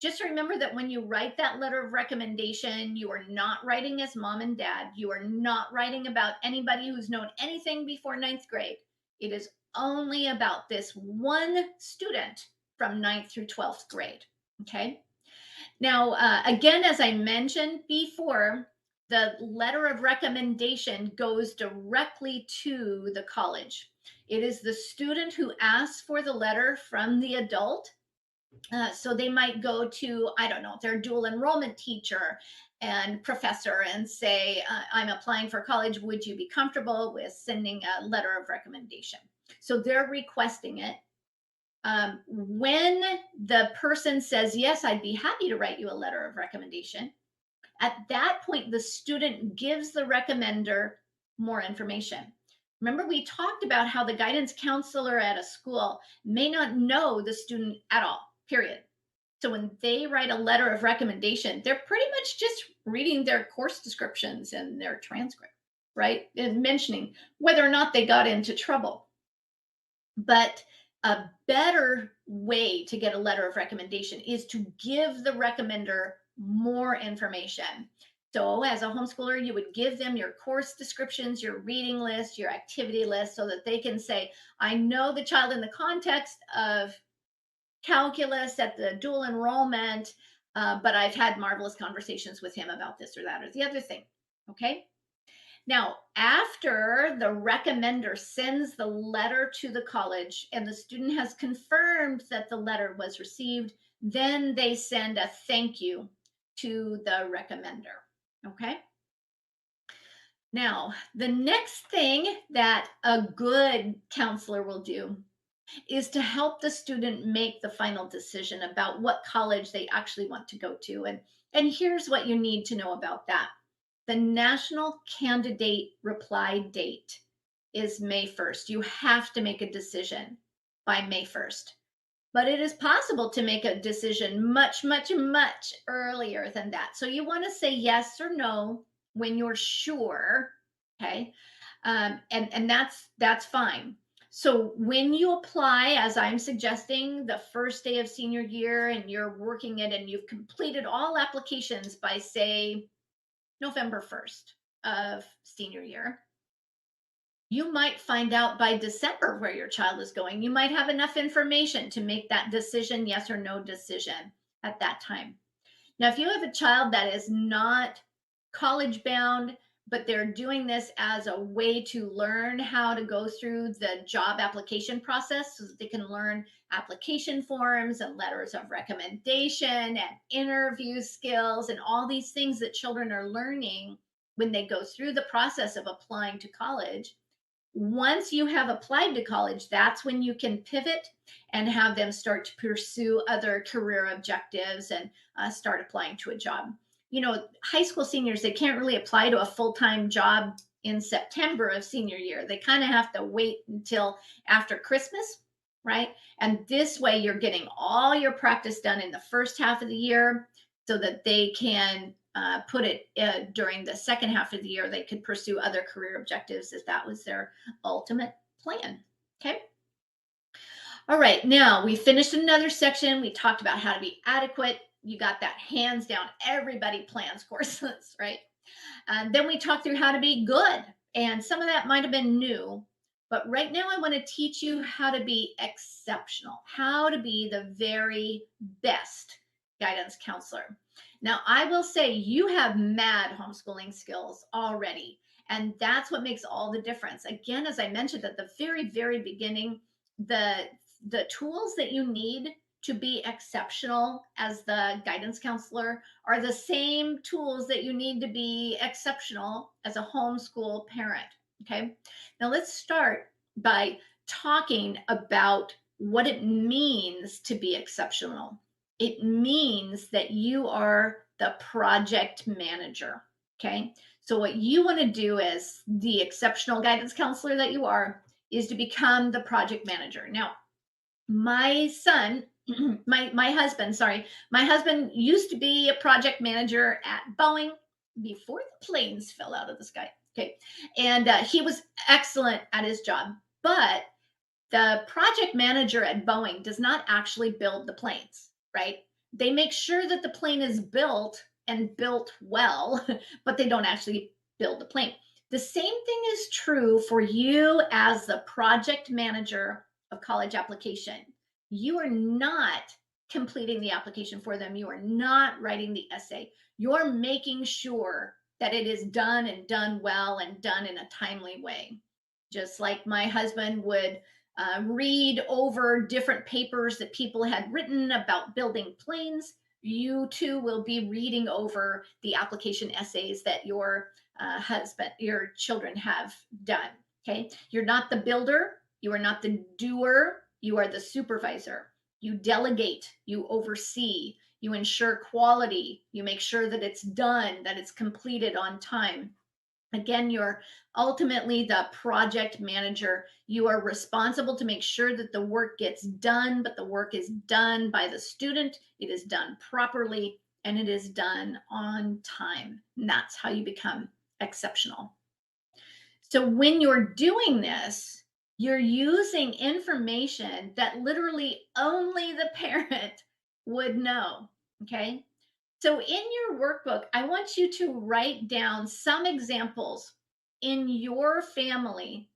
Just remember that when you write that letter of recommendation, you are not writing as mom and dad. You are not writing about anybody who's known anything before 9th grade. It is only about this one student from 9th through 12th grade. Okay. Now, again, as I mentioned before, the letter of recommendation goes directly to the college. It is the student who asks for the letter from the adult. So they might go to, I don't know, their dual enrollment teacher and professor and say, I'm applying for college. Would you be comfortable with sending a letter of recommendation? So they're requesting it. When the person says, yes, I'd be happy to write you a letter of recommendation, at that point, the student gives the recommender more information. Remember, we talked about how the guidance counselor at a school may not know the student at all, period. So when they write a letter of recommendation, they're pretty much just reading their course descriptions and their transcript, right? And mentioning whether or not they got into trouble. But a better way to get a letter of recommendation is to give the recommender more information. So as a homeschooler, you would give them your course descriptions, your reading list, your activity list, so that they can say, I know the child in the context of calculus at the dual enrollment, but I've had marvelous conversations with him about this or that or the other thing. Okay. Now, after the recommender sends the letter to the college and the student has confirmed that the letter was received, then they send a thank you to the recommender. Okay. Now, the next thing that a good counselor will do is to help the student make the final decision about what college they actually want to go to. And here's what you need to know about that. The national candidate reply date is May 1st. You have to make a decision by May 1st. But it is possible to make a decision much, much, much earlier than that. So you want to say yes or no when you're sure. Okay. And that's fine. So when you apply, as I'm suggesting, the first day of senior year and you're working it and you've completed all applications by, say, November 1st of senior year, you might find out by December where your child is going. You might have enough information to make that decision, yes or no decision at that time. Now, if you have a child that is not college bound, but they're doing this as a way to learn how to go through the job application process so that they can learn application forms and letters of recommendation and interview skills and all these things that children are learning when they go through the process of applying to college. Once you have applied to college, that's when you can pivot and have them start to pursue other career objectives and start applying to a job. You know, high school seniors, they can't really apply to a full-time job in September of senior year. They kind of have to wait until after Christmas, right? And this way you're getting all your practice done in the first half of the year so that they can put it during the second half of the year. They could pursue other career objectives if that was their ultimate plan. Okay. All right. Now we finished another section. We talked about how to be adequate. You got that hands down. Everybody plans courses, right? Then we talked through how to be good. And some of that might have been new. But right now, I want to teach you how to be exceptional, how to be the very best guidance counselor. Now, I will say you have mad homeschooling skills already. And that's what makes all the difference. Again, as I mentioned at the very, very beginning, the tools that you need to be exceptional as the guidance counselor are the same tools that you need to be exceptional as a homeschool parent. Okay. Now let's start by talking about what it means to be exceptional. It means that you are the project manager. Okay. So what you want to do as the exceptional guidance counselor that you are is to become the project manager. Now, my son, my husband, sorry, my husband used to be a project manager at Boeing before the planes fell out of the sky. Okay. And he was excellent at his job. But the project manager at Boeing does not actually build the planes, right? They make sure that the plane is built and built well, but they don't actually build the plane. The same thing is true for you as the project manager of college application. You are not completing the application for them. You are not writing the essay. You're making sure that it is done and done well and done in a timely way. Just like my husband would read over different papers that people had written about building planes, you too will be reading over the application essays that your your children have done. Okay. You're not the builder. You are not the doer. You are the supervisor. You delegate, you oversee, you ensure quality, you make sure that it's done, that it's completed on time. Again, you're ultimately the project manager. You are responsible to make sure that the work gets done, but the work is done by the student. It is done properly and it is done on time. And that's how you become exceptional. So when you're doing this, you're using information that literally only the parent would know. Okay. So in your workbook, I want you to write down some examples in your family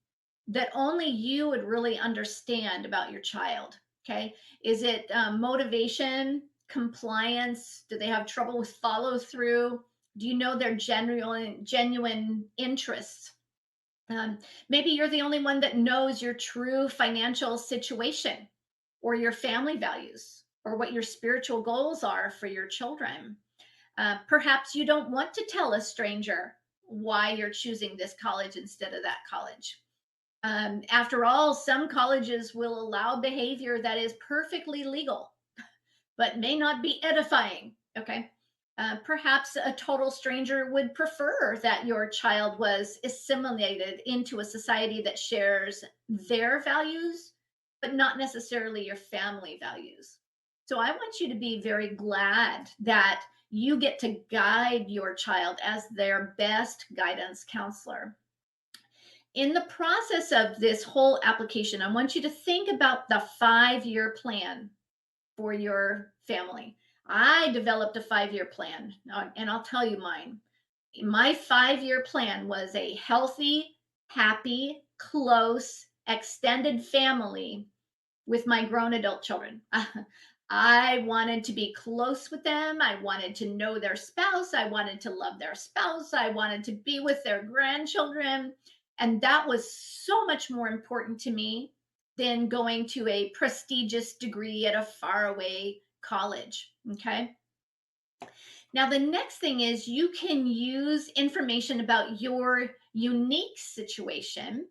that only you would really understand about your child. Okay. Is it motivation, compliance? Do they have trouble with follow through? Do you know their genuine interests? Um, Maybe you're the only one that knows your true financial situation or your family values or what your spiritual goals are for your children. Perhaps you don't want to tell a stranger why you're choosing this college instead of that college. After all, some colleges will allow behavior that is perfectly legal but may not be edifying. Okay. Perhaps a total stranger would prefer that your child was assimilated into a society that shares their values, but not necessarily your family values. So I want you to be very glad that you get to guide your child as their best guidance counselor. In the process of this whole application, I want you to think about the 5 year plan for your family. I developed a 5 year plan, and I'll tell you mine. My 5 year plan was a healthy, happy, close, extended family with my grown adult children. I wanted to be close with them. I wanted to know their spouse. I wanted to love their spouse. I wanted to be with their grandchildren. And that was so much more important to me than going to a prestigious degree at a faraway college. Okay. Now, the next thing is you can use information about your unique situation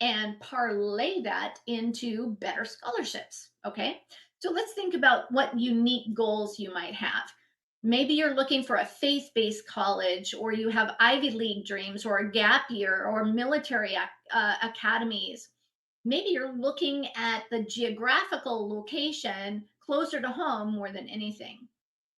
and parlay that into better scholarships. Okay. So let's think about what unique goals you might have. Maybe you're looking for a faith based college, or you have Ivy League dreams, or a gap year, or military academies. Maybe you're looking at the geographical location closer to home more than anything.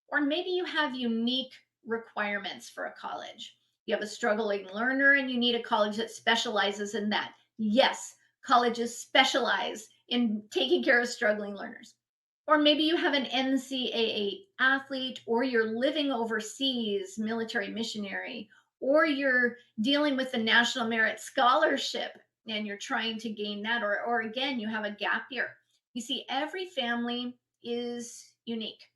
Or maybe you have unique requirements for a college. You have a struggling learner and you need a college that specializes in that. Yes, colleges specialize in taking care of struggling learners. Or maybe you have an NCAA athlete, or you're living overseas, military missionary, or you're dealing with the National Merit Scholarship and you're trying to gain that, or again, you have a gap year. You see, every family is unique.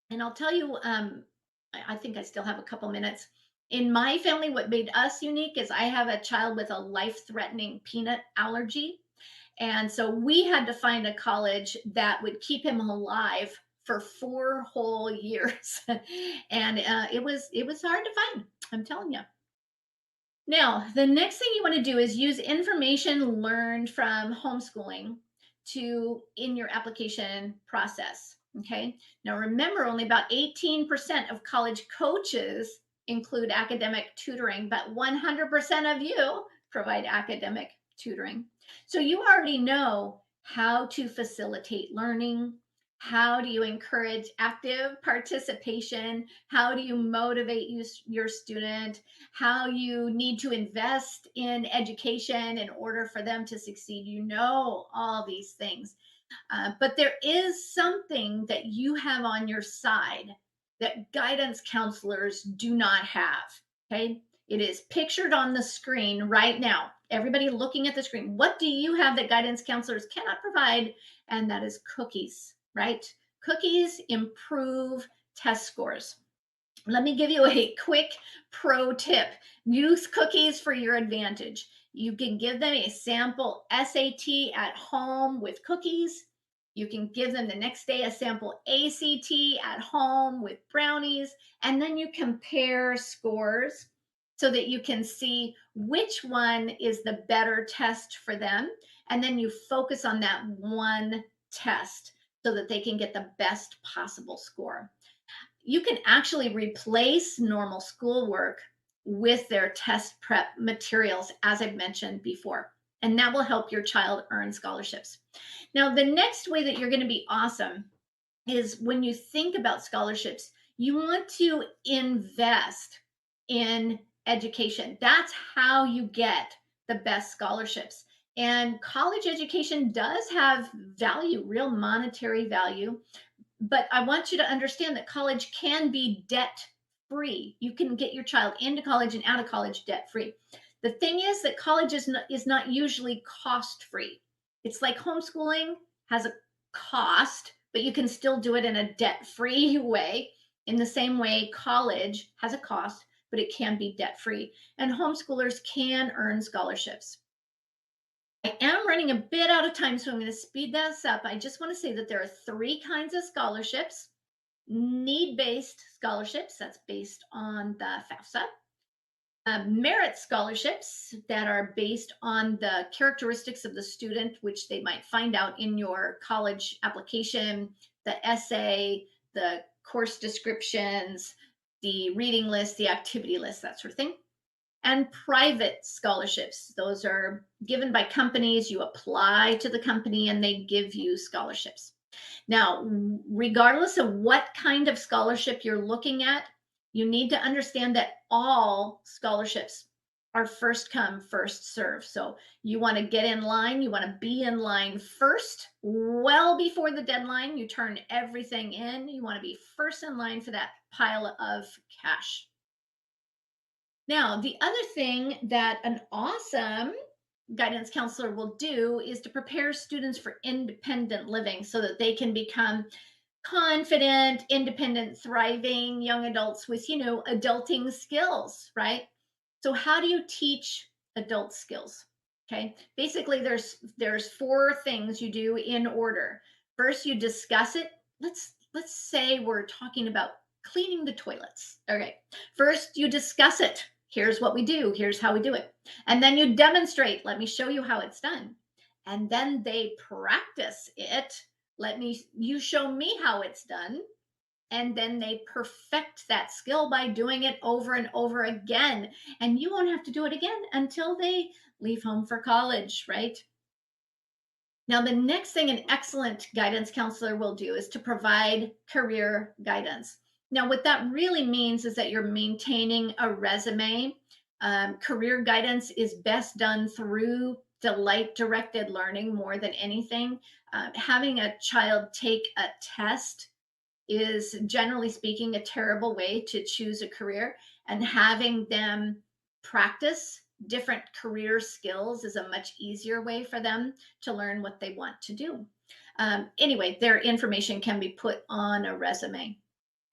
And I'll tell you, I think I still have a couple minutes. In my family, what made us unique is I have a child with a life threatening peanut allergy. And so we had to find a college that would keep him alive for 4 whole years. And it was hard to find, I'm telling you. Now, the next thing you want to do is use information learned from homeschooling to in your application process. Okay. Now, remember, only about 18% of college coaches include academic tutoring, but 100% of you provide academic tutoring. So you already know how to facilitate learning. How do you encourage active participation? How do you motivate your student? How you need to invest in education in order for them to succeed. You know all these things. But there is something that you have on your side that guidance counselors do not have. Okay. It is pictured on the screen right now. Everybody looking at the screen. What do you have that guidance counselors cannot provide? And that is cookies, right? Cookies improve test scores. Let me give you a quick pro tip. Use cookies for your advantage. You can give them a sample SAT at home with cookies. You can give them the next day a sample ACT at home with brownies, and then you compare scores so that you can see which one is the better test for them. And then you focus on that one test so that they can get the best possible score. You can actually replace normal schoolwork with their test prep materials, as I've mentioned before, and that will help your child earn scholarships. Now, the next way that you're going to be awesome is when you think about scholarships, you want to invest in education. That's how you get the best scholarships. And college education does have value, real monetary value. But I want you to understand that college can be debt free. You can get your child into college and out of college debt free. The thing is that college is not usually cost free. It's like homeschooling has a cost, but you can still do it in a debt free way. In the same way, college has a cost, but it can be debt free. And homeschoolers can earn scholarships. I am running a bit out of time, so I'm going to speed this up. I just want to say that there are three kinds of scholarships: need based scholarships, that's based on the FAFSA; merit scholarships that are based on the characteristics of the student, which they might find out in your college application, the essay, the course descriptions, the reading list, the activity list, that sort of thing; and private scholarships. Those are given by companies. You apply to the company and they give you scholarships. Now, regardless of what kind of scholarship you're looking at, you need to understand that all scholarships are first come, first serve. So you want to get in line, you want to be in line first, well before the deadline. You turn everything in. You want to be first in line for that pile of cash. Now, the other thing that an awesome guidance counselor will do is to prepare students for independent living so that they can become confident, independent, thriving young adults with, adulting skills, right? So how do you teach adult skills? Okay. Basically, there's four things you do in order. First, you discuss it. Let's say we're talking about cleaning the toilets. Okay. First, you discuss it. Here's what we do. Here's how we do it. And then you demonstrate. Let me show you how it's done. And then they practice it. You show me how it's done. And then they perfect that skill by doing it over and over again. And you won't have to do it again until they leave home for college, right? Now, the next thing an excellent guidance counselor will do is to provide career guidance. Now, what that really means is that you're maintaining a resume. Career guidance is best done through delight-directed learning more than anything. Having a child take a test is, generally speaking, a terrible way to choose a career, and having them practice different career skills is a much easier way for them to learn what they want to do. Anyway, their information can be put on a resume.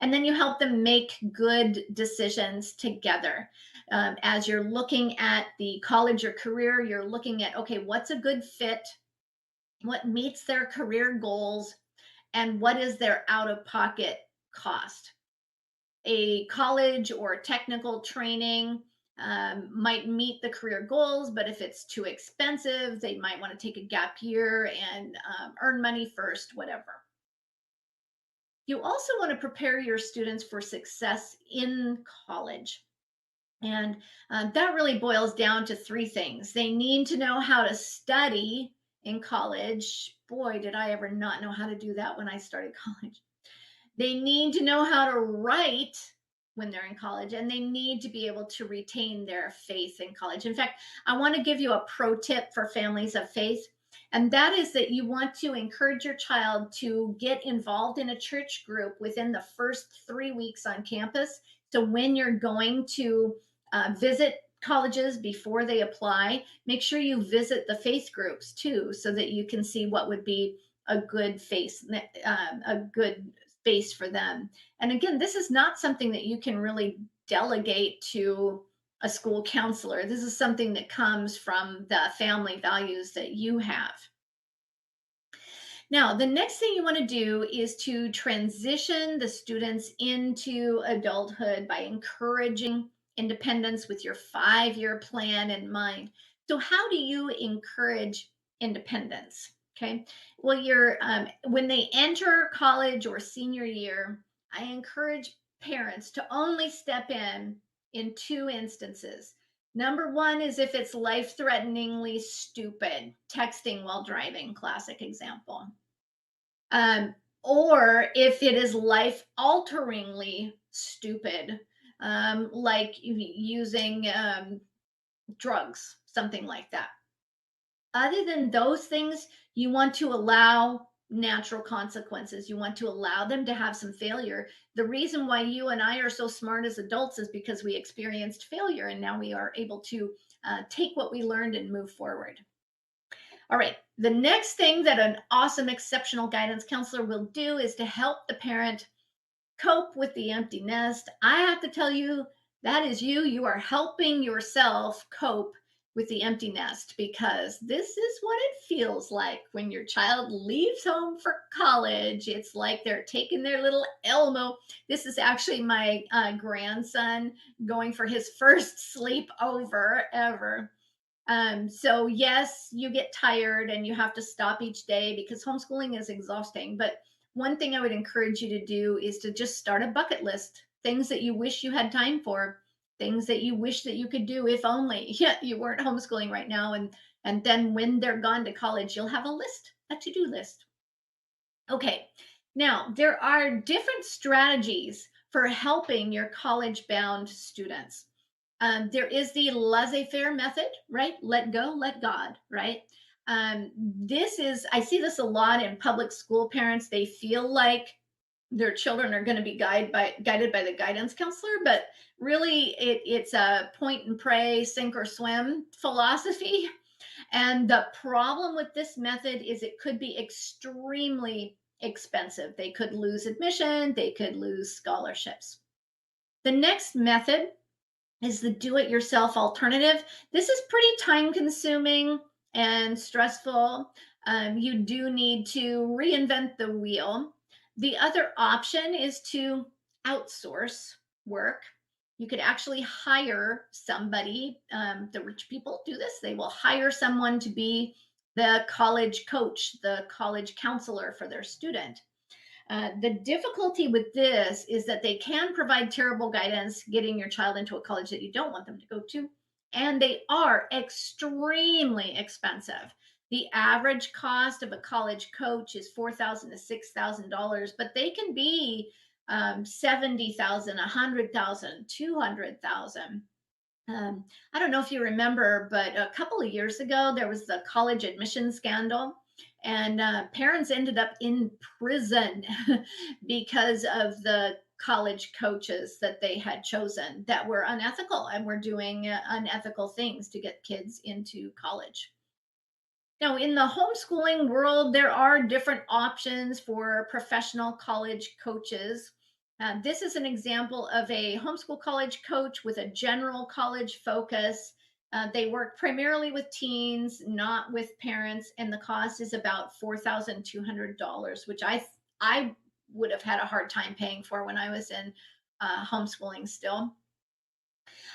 And then you help them make good decisions together. As you're looking at the college or career, you're looking at, okay, what's a good fit? What meets their career goals? And what is their out-of-pocket cost? A college or technical training might meet the career goals, but if it's too expensive, they might want to take a gap year and earn money first, whatever. You also want to prepare your students for success in college. And that really boils down to three things. They need to know how to study in college. Boy, did I ever not know how to do that when I started college. They need to know how to write when they're in college, and they need to be able to retain their faith in college. In fact, I want to give you a pro tip for families of faith, and that is that you want to encourage your child to get involved in a church group within the first 3 weeks on campus. So when you're going to visit colleges before they apply, make sure you visit the faith groups too, so that you can see what would be a good space for them. And again, this is not something that you can really delegate to a school counselor. This is something that comes from the family values that you have. Now, the next thing you want to do is to transition the students into adulthood by encouraging independence with your 5-year plan in mind. So, how do you encourage independence? Okay. Well, when they enter college or senior year, I encourage parents to only step in two instances. Number one is if it's life-threateningly stupid, texting while driving, classic example. Or if it is life-alteringly stupid, like using drugs, something like that. Other than those things, you want to allow natural consequences. You want to allow them to have some failure. The reason why you and I are so smart as adults is because we experienced failure, and now we are able to take what we learned and move forward. All right, the next thing that an awesome, exceptional guidance counselor will do is to help the parent cope with the empty nest. I have to tell you, That is you. You are helping yourself cope with the empty nest because this is what it feels like when your child leaves home for college. It's like they're taking their little Elmo. This is actually my grandson going for his first sleepover ever. So yes, you get tired and you have to stop each day because homeschooling is exhausting. But one thing I would encourage you to do is to just start a bucket list, things that you wish you had time for, things that you wish that you could do if only yeah, you weren't homeschooling right now. And then when they're gone to college, you'll have a list, a to-do list. Okay. Now, there are different strategies for helping your college bound students. There is the laissez faire method, right? Let go, let God, right? This is, I see this a lot in public school parents. They feel like their children are going to be guided by the guidance counselor, but really it's a point and pray, sink or swim philosophy. And the problem with this method is it could be extremely expensive. They could lose admission, they could lose scholarships. The next method is the do it yourself alternative. This is pretty time consuming and stressful. You do need to reinvent the wheel. The other option is to outsource work. You could actually hire somebody. The rich people do this. They will hire someone to be the college coach, the college counselor for their student. The difficulty with this is that they can provide terrible guidance getting your child into a college that you don't want them to go to, and they are extremely expensive. The average cost of a college coach is $4,000 to $6,000, but they can be 70,000, 100,000, 200,000. I don't know if you remember, but a couple of years ago, there was the college admission scandal, and parents ended up in prison because of the college coaches that they had chosen that were unethical and were doing unethical things to get kids into college. Now, in the homeschooling world, there are different options for professional college coaches. This is an example of a homeschool college coach with a general college focus. They work primarily with teens, not with parents, and the cost is about $4,200, which I would have had a hard time paying for when I was in homeschooling still.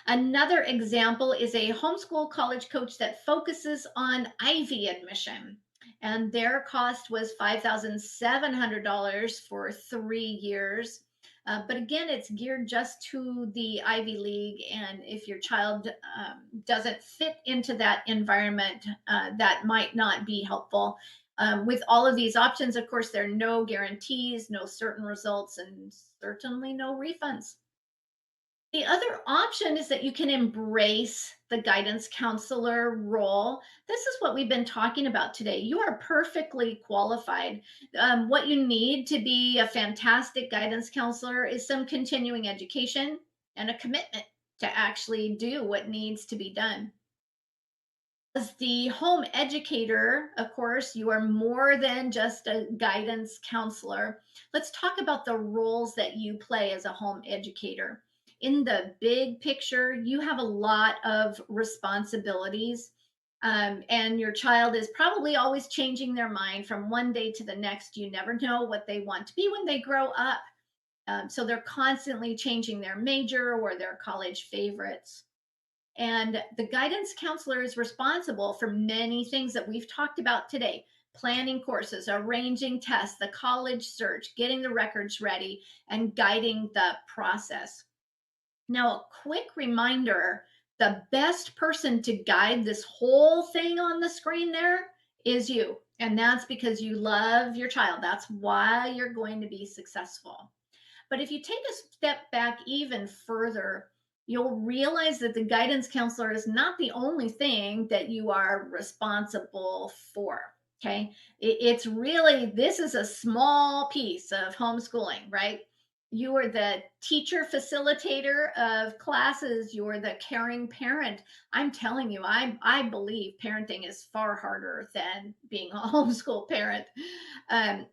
Another example is a homeschool college coach that focuses on Ivy admission. And their cost was $5,700 for 3 years. But again, it's geared just to the Ivy League. And if your child doesn't fit into that environment, that might not be helpful. With all of these options, of course, there are no guarantees, no certain results, and certainly no refunds. The other option is that you can embrace the guidance counselor role. This is what we've been talking about today. You are perfectly qualified. What you need to be a fantastic guidance counselor is some continuing education and a commitment to actually do what needs to be done. As the home educator, of course, you are more than just a guidance counselor. Let's talk about the roles that you play as a home educator. In the big picture, you have a lot of responsibilities, and your child is probably always changing their mind from one day to the next. You never know what they want to be when they grow up. So they're constantly changing their major or their college favorites. And the guidance counselor is responsible for many things that we've talked about today: planning courses, arranging tests, the college search, getting the records ready, and guiding the process. Now, a quick reminder: the best person to guide this whole thing on the screen there is you. And that's because you love your child. That's why you're going to be successful. But if you take a step back even further, you'll realize that the guidance counselor is not the only thing that you are responsible for. Okay. It's really, this is a small piece of homeschooling, right? You are the teacher facilitator of classes. You're the caring parent. I'm telling you, I believe parenting is far harder than being a homeschool parent.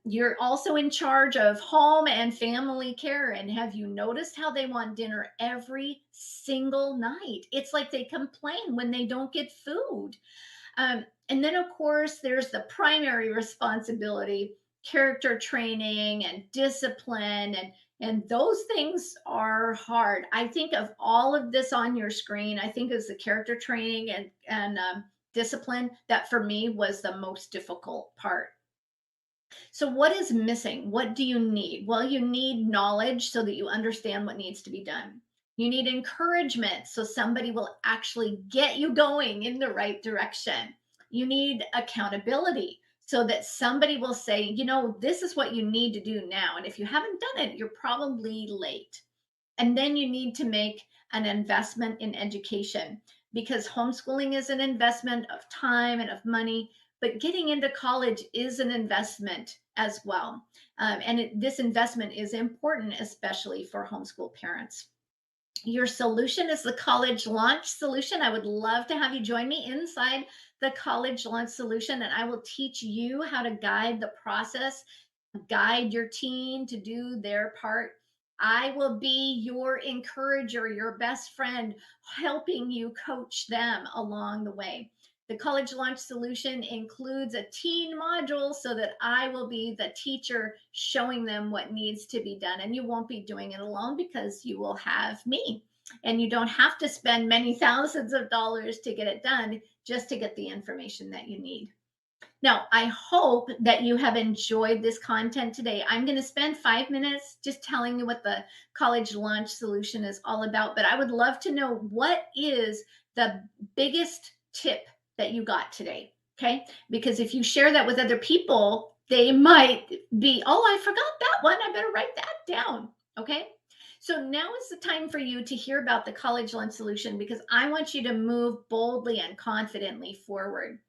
You're also in charge of home and family care. And have you noticed how they want dinner every single night? It's like they complain when they don't get food. And then, of course, there's the primary responsibility, character training and discipline, and those things are hard. I think of all of this on your screen. I think it's the character training and discipline that for me was the most difficult part. So, what is missing? What do you need? Well, you need knowledge so that you understand what needs to be done. You need encouragement so somebody will actually get you going in the right direction. You need accountability so that somebody will say, this is what you need to do now. And if you haven't done it, you're probably late. And then you need to make an investment in education because homeschooling is an investment of time and of money, but getting into college is an investment as well. This investment is important, especially for homeschool parents. Your solution is the college launch solution. I would love to have you join me inside the college launch solution, and I will teach you how to guide the process, guide your teen to do their part. I will be your encourager, your best friend, helping you coach them along the way. The college launch solution includes a teen module so that I will be the teacher showing them what needs to be done. And you won't be doing it alone because you will have me. And you don't have to spend many thousands of dollars to get it done, just to get the information that you need. Now, I hope that you have enjoyed this content today. I'm going to spend 5 minutes just telling you what the college launch solution is all about, but I would love to know what is the biggest tip that you got today. Okay. Because if you share that with other people, they might be, oh, I forgot that one. I better write that down. Okay. So now is the time for you to hear about the college lunch solution because I want you to move boldly and confidently forward.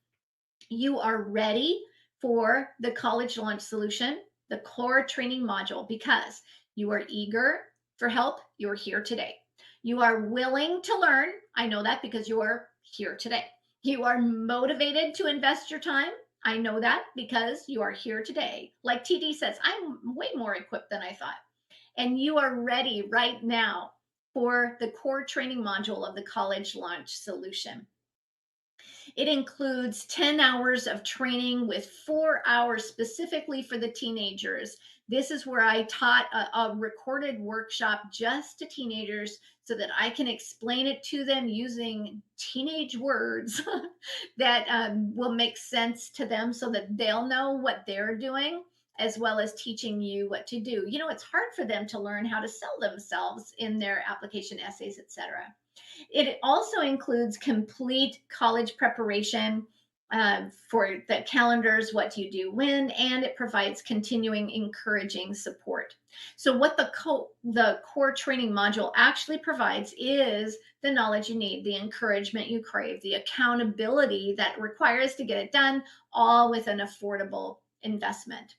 You are ready for the college launch solution, the core training module, because you are eager for help. You are here today. You are willing to learn. I know that because you are here today. You are motivated to invest your time. I know that because you are here today. Like TD says, I'm way more equipped than I thought. And you are ready right now for the core training module of the college launch solution. It includes 10 hours of training with 4 hours specifically for the teenagers. This is where I taught a recorded workshop just to teenagers so that I can explain it to them using teenage words that will make sense to them so that they'll know what they're doing as well as teaching you what to do. It's hard for them to learn how to sell themselves in their application essays, etc. It also includes complete college preparation for the calendars, what do you do when, and it provides continuing encouraging support. So what the core training module actually provides is the knowledge you need, the encouragement you crave, the accountability that requires to get it done, all with an affordable investment.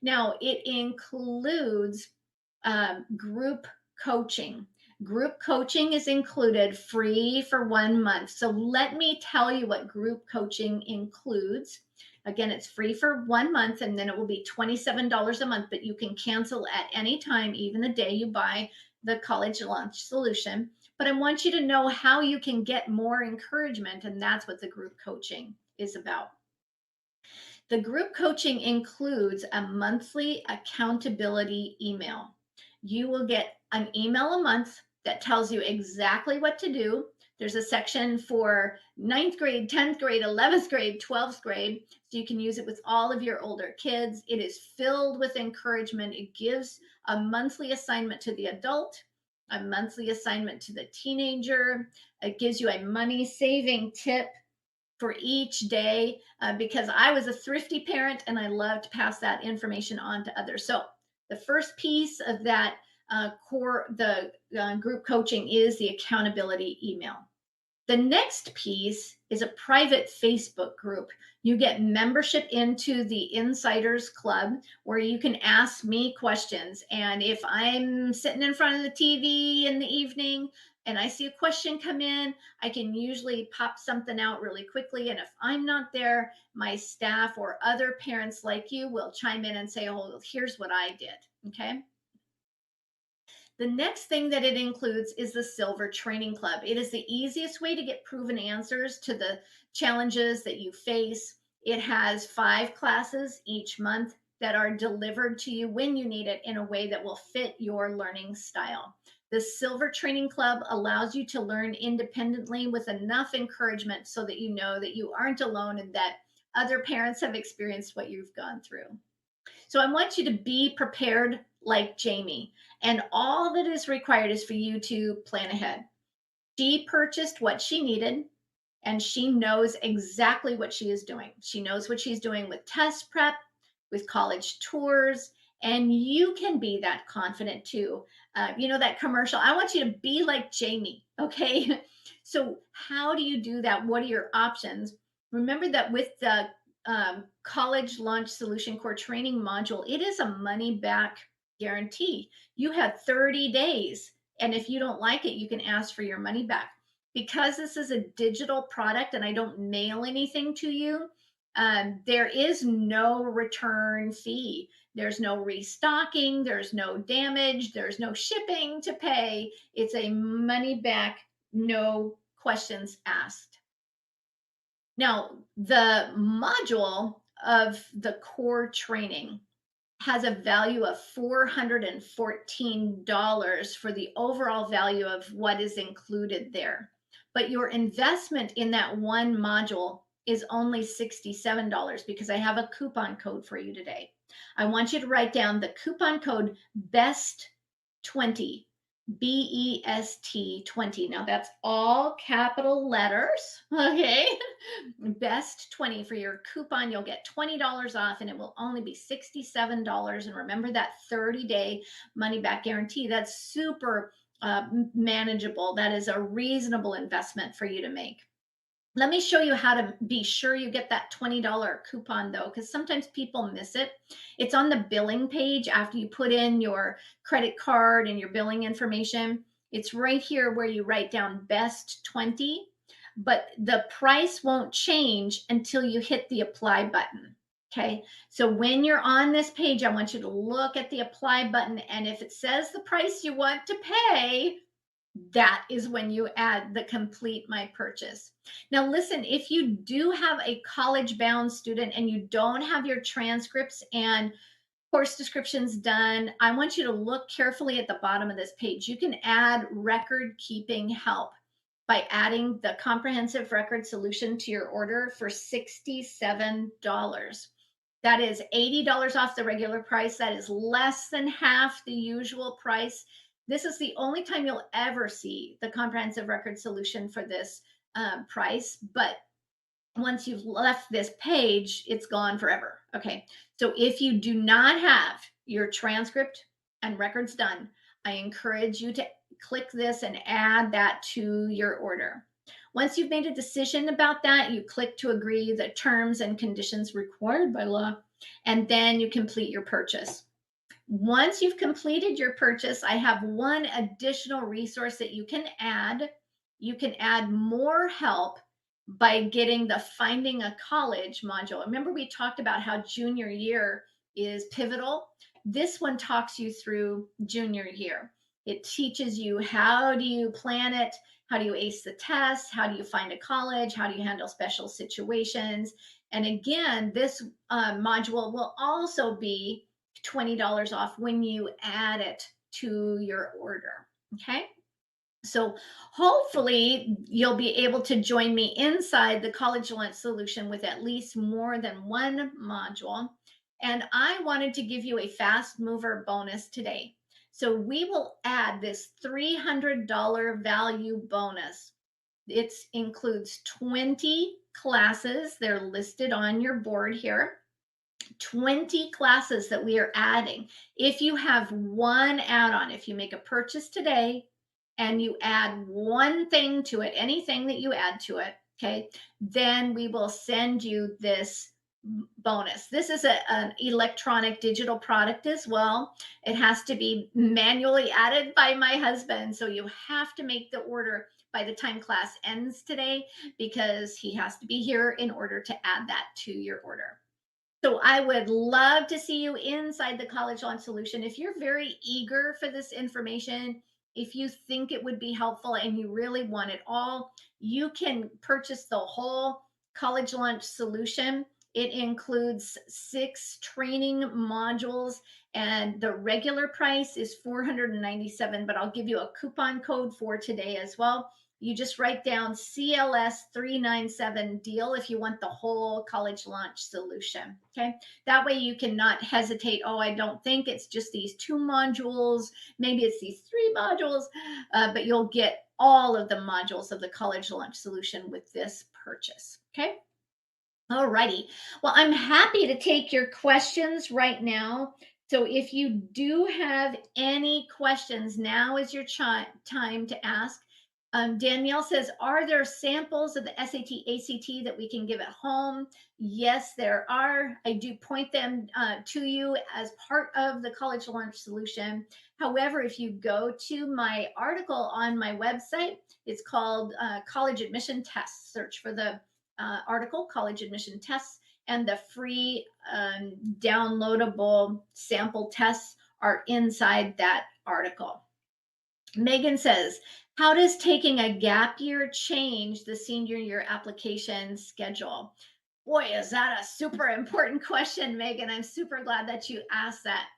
Now, it includes group coaching. Group coaching is included free for 1 month. So let me tell you what group coaching includes. Again, it's free for 1 month and then it will be $27 a month, but you can cancel at any time, even the day you buy the college launch solution. But I want you to know how you can get more encouragement, and that's what the group coaching is about. The group coaching includes a monthly accountability email. You will get an email a month that tells you exactly what to do. There's a section for 9th grade, 10th grade, 11th grade, 12th grade, so you can use it with all of your older kids. It is filled with encouragement. It gives a monthly assignment to the adult, a monthly assignment to the teenager. It gives you a money saving tip for each day because I was a thrifty parent and I love to pass that information on to others. So the first piece of that group coaching is the accountability email. The next piece is a private Facebook group. You get membership into the Insiders Club where you can ask me questions. And if I'm sitting in front of the TV in the evening and I see a question come in, I can usually pop something out really quickly. And if I'm not there, my staff or other parents like you will chime in and say, oh, here's what I did. Okay. The next thing that it includes is the Silver Training Club. It is the easiest way to get proven answers to the challenges that you face. It has 5 classes each month that are delivered to you when you need it in a way that will fit your learning style. The Silver Training Club allows you to learn independently with enough encouragement so that you know that you aren't alone and that other parents have experienced what you've gone through. So I want you to be prepared like Jamie. And all that is required is for you to plan ahead. She purchased what she needed and she knows exactly what she is doing. She knows what she's doing with test prep, with college tours, and you can be that confident too. You know, that commercial, I want you to be like Jamie. Okay. So, how do you do that? What are your options? Remember that with the college launch solution core training module, it is a money back guarantee. You have 30 days. And if you don't like it, you can ask for your money back. Because this is a digital product and I don't mail anything to you, there is no return fee. There's no restocking, there's no damage, there's no shipping to pay. It's a money back, no questions asked. Now, the module of the core training has a value of $414 for the overall value of what is included there. But your investment in that one module is only $67 because I have a coupon code for you today. I want you to write down the coupon code BEST20, BEST 20. Now that's all capital letters, okay? Best 20 for your coupon. You'll get $20 off and it will only be $67. And remember that 30-day money back guarantee. That's super manageable. That is a reasonable investment for you to make. Let me show you how to be sure you get that $20 coupon though, because sometimes people miss it. It's on the billing page after you put in your credit card and your billing information. It's right here where you write down best 20, but the price won't change until you hit the apply button. Okay, so when you're on this page, I want you to look at the apply button, and if it says the price you want to pay, that is when you add the complete my purchase. Now, listen, if you do have a college bound student and you don't have your transcripts and course descriptions done, I want you to look carefully at the bottom of this page. You can add record keeping help by adding the comprehensive record solution to your order for $67. That is $80 off the regular price. That is less than half the usual price. This is the only time you'll ever see the comprehensive record solution for this price. But once you've left this page, it's gone forever. Okay. So if you do not have your transcript and records done, I encourage you to click this and add that to your order. Once you've made a decision about that, you click to agree the terms and conditions required by law, and then you complete your purchase. Once you've completed your purchase, I have one additional resource that you can add. You can add more help by getting the Finding a College module. Remember, we talked about how junior year is pivotal. This one talks you through junior year. It teaches you how do you plan it, how do you ace the test, how do you find a college, how do you handle special situations. And again, this module will also be $20 off when you add it to your order. Okay. So hopefully you'll be able to join me inside the college lunch solution with at least more than one module. And I wanted to give you a fast mover bonus today. So we will add this $300 value bonus. It includes 20 classes. They're listed on your board here. 20 classes that we are adding. If you have one add-on, if you make a purchase today and you add one thing to it, anything that you add to it, okay, then we will send you this bonus. This is an electronic digital product as well. It has to be manually added by my husband. So you have to make the order by the time class ends today because he has to be here in order to add that to your order. So I would love to see you inside the College Launch Solution. If you're very eager for this information, if you think it would be helpful and you really want it all, you can purchase the whole College Launch Solution. It includes 6 training modules, and the regular price is $497, but I'll give you a coupon code for today as well. You just write down CLS 397 deal if you want the whole College Launch Solution. Okay. That way you cannot hesitate. Oh, I don't think it's just these 2 modules. Maybe it's these 3 modules, but you'll get all of the modules of the College Launch Solution with this purchase. Okay. All righty. Well, I'm happy to take your questions right now. So if you do have any questions, now is your time to ask. Danielle says, are there samples of the SAT, ACT that we can give at home? Yes, there are. I do point them to you as part of the College Launch Solution. However, if you go to my article on my website, it's called College Admission Tests. Search for the article, College Admission Tests, and the free downloadable sample tests are inside that article. Megan says, how does taking a gap year change the senior year application schedule? Boy, is that a super important question, Megan. I'm super glad that you asked that.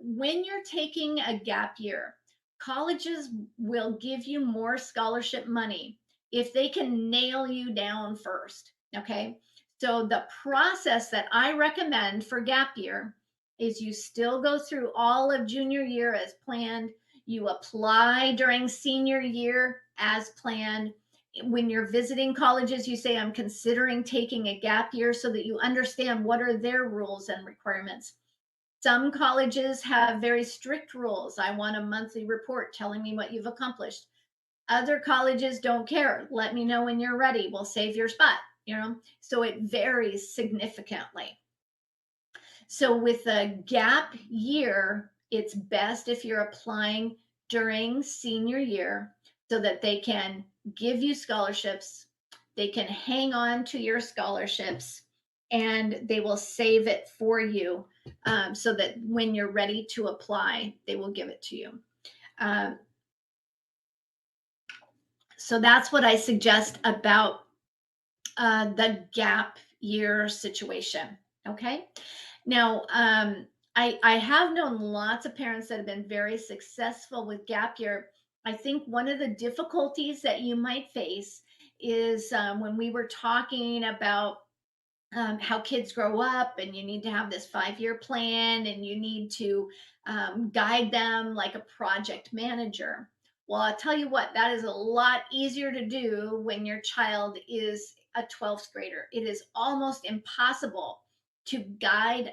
When you're taking a gap year, colleges will give you more scholarship money if they can nail you down first. Okay. So the process that I recommend for gap year is you still go through all of junior year as planned. You apply during senior year as planned. When you're visiting colleges, you say, I'm considering taking a gap year so that you understand what are their rules and requirements. Some colleges have very strict rules. I want a monthly report telling me what you've accomplished. Other colleges don't care. Let me know when you're ready. We'll save your spot, So it varies significantly. So with a gap year, it's best if you're applying during senior year so that they can give you scholarships, they can hang on to your scholarships, and they will save it for you so that when you're ready to apply, they will give it to you. So that's what I suggest about the gap year situation. Okay. Now, I have known lots of parents that have been very successful with gap year. I think one of the difficulties that you might face is when we were talking about how kids grow up and you need to have this 5-year plan and you need to guide them like a project manager. Well, I'll tell you what, that is a lot easier to do when your child is a 12th grader. It is almost impossible to guide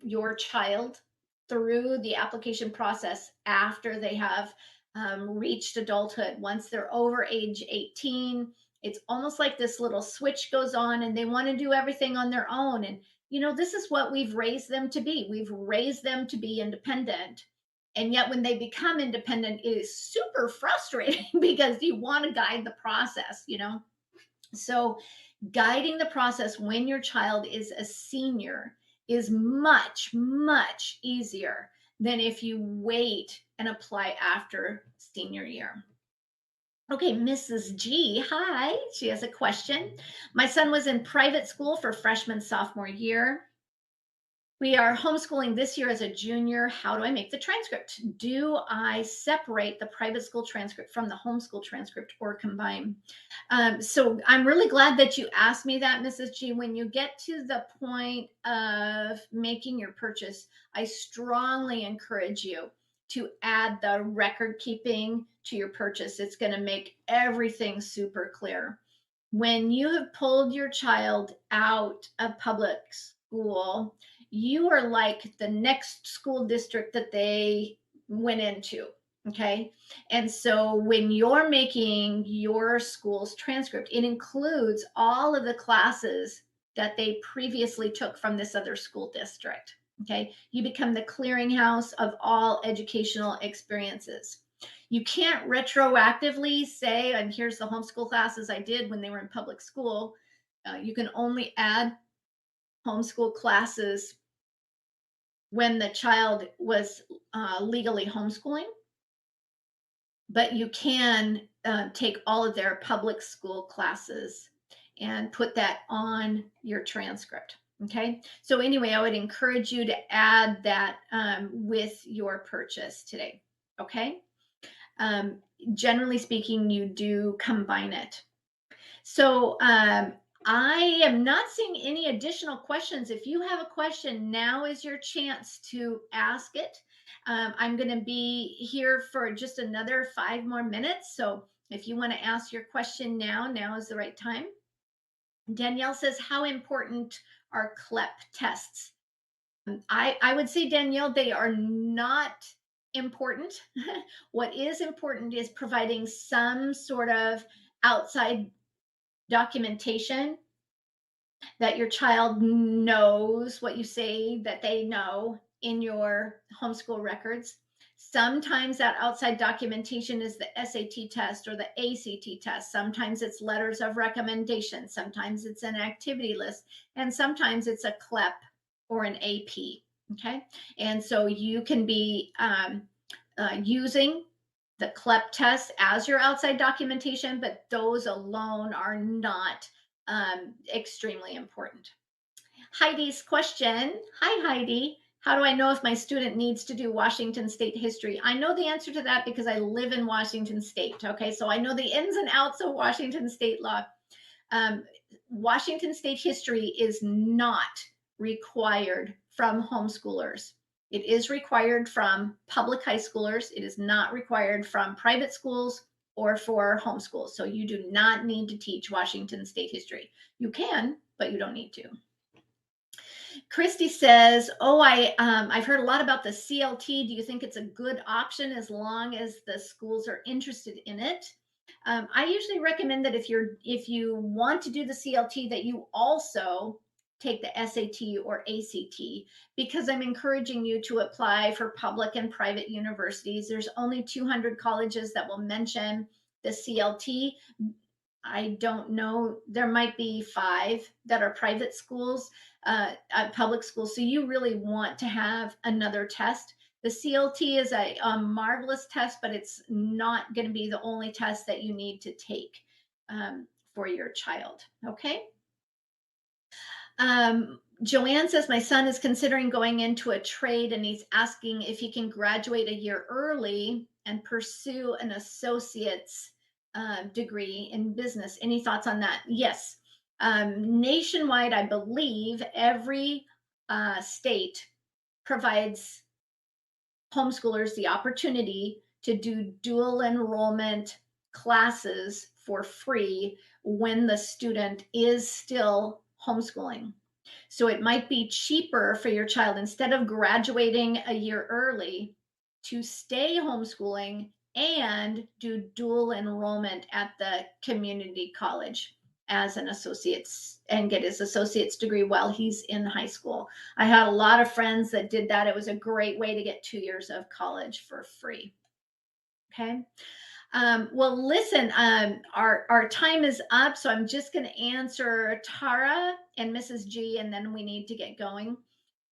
your child through the application process after they have reached adulthood. Once they're over age 18, it's almost like this little switch goes on and they want to do everything on their own. And, this is what we've raised them to be. We've raised them to be independent. And yet, when they become independent, it is super frustrating because you want to guide the process, So, guiding the process when your child is a senior is much, much easier than if you wait and apply after senior year. Okay, Mrs. G, hi. She has a question. My son was in private school for freshman, sophomore year. We are homeschooling this year as a junior. How do I make the transcript? Do I separate the private school transcript from the homeschool transcript or combine? So I'm really glad that you asked me that, Mrs. G. When you get to the point of making your purchase, I strongly encourage you to add the record keeping to your purchase. It's going to make everything super clear. When you have pulled your child out of public school, you are like the next school district that they went into. Okay. And so when you're making your school's transcript, it includes all of the classes that they previously took from this other school district. Okay. You become the clearinghouse of all educational experiences. You can't retroactively say, and here's the homeschool classes I did when they were in public school. You can only add homeschool classes when the child was legally homeschooling, but you can take all of their public school classes and put that on your transcript. Okay. So, anyway, I would encourage you to add that with your purchase today. Okay. Um, Generally speaking, you do combine it. So, I am not seeing any additional questions. If you have a question, now is your chance to ask it. I'm going to be here for just another 5 more minutes. So if you want to ask your question now is the right time. Danielle says, how important are CLEP tests? I would say, Danielle, they are not important. What is important is providing some sort of outside documentation that your child knows what you say that they know in your homeschool records. Sometimes that outside documentation is the SAT test or the ACT test. Sometimes it's letters of recommendation. Sometimes it's an activity list. And sometimes it's a CLEP or an AP. Okay. And so you can be using the CLEP test as your outside documentation, but those alone are not extremely important. Heidi's question. Hi, Heidi. How do I know if my student needs to do Washington State history? I know the answer to that because I live in Washington State. Okay, so I know the ins and outs of Washington State law. Washington State history is not required from homeschoolers. It is required from public high schoolers. It is not required from private schools or for homeschools. So you do not need to teach Washington State history. You can, but you don't need to. Christy says, "Oh, I've heard a lot about the CLT. Do you think it's a good option as long as the schools are interested in it?" I usually recommend that if you want to do the CLT, that you also take the SAT or ACT, because I'm encouraging you to apply for public and private universities. There's only 200 colleges that will mention the CLT. I don't know. There might be 5 that are private schools, public schools. So you really want to have another test. The CLT is a marvelous test, but it's not going to be the only test that you need to take for your child. Okay. Joanne says, my son is considering going into a trade and he's asking if he can graduate a year early and pursue an associate's degree in business. Any thoughts on that? Yes. Nationwide, I believe every state provides homeschoolers the opportunity to do dual enrollment classes for free when the student is still homeschooling. So it might be cheaper for your child, instead of graduating a year early, to stay homeschooling and do dual enrollment at the community college as an associate's and get his associate's degree while he's in high school. I had a lot of friends that did that. It was a great way to get 2 years of college for free. Okay. Well, listen, our time is up, so I'm just going to answer Tara and Mrs. G, and then we need to get going.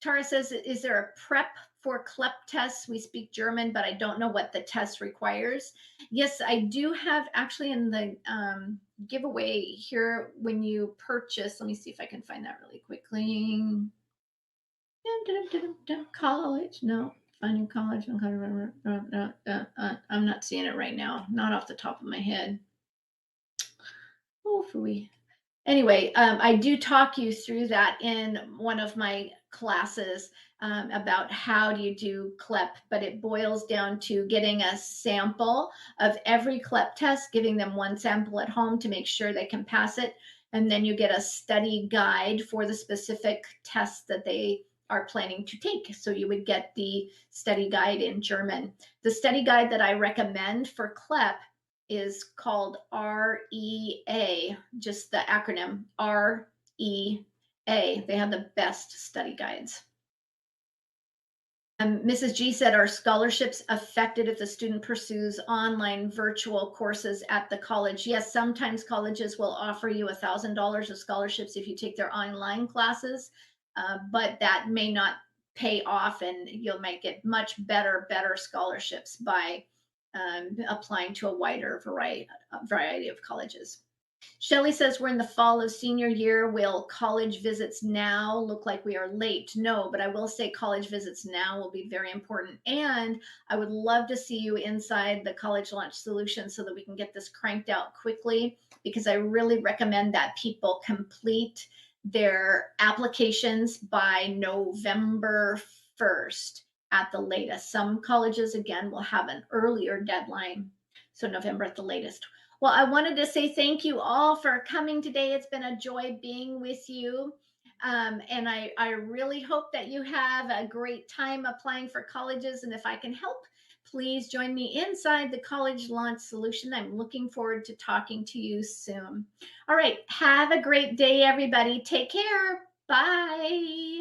Tara says, is there a prep for CLEP tests? We speak German, but I don't know what the test requires. Yes, I do have actually in the giveaway here when you purchase. Let me see if I can find that really quickly. College, no. Finding college. I'm not seeing it right now. Not off the top of my head. Hopefully. Anyway, I do talk you through that in one of my classes about how do you do CLEP, but it boils down to getting a sample of every CLEP test, giving them one sample at home to make sure they can pass it. And then you get a study guide for the specific tests that they are planning to take. So you would get the study guide in German. The study guide that I recommend for CLEP is called REA, just the acronym REA. They have the best study guides. Mrs. G said, are scholarships affected if the student pursues online virtual courses at the college? Yes, sometimes colleges will offer you $1,000 of scholarships if you take their online classes, but that may not pay off, and you might get much better scholarships by applying to a wider variety of colleges. Shelley says, we're in the fall of senior year. Will college visits now look like we are late? No, but I will say college visits now will be very important. And I would love to see you inside the College Launch Solution so that we can get this cranked out quickly, because I really recommend that people complete their applications by November 1st at the latest. Some colleges, again, will have an earlier deadline. So November at the latest. Well, I wanted to say thank you all for coming today. It's been a joy being with you. And I really hope that you have a great time applying for colleges. And if I can help, please join me inside the College Launch Solution. I'm looking forward to talking to you soon. All right. Have a great day, everybody. Take care. Bye.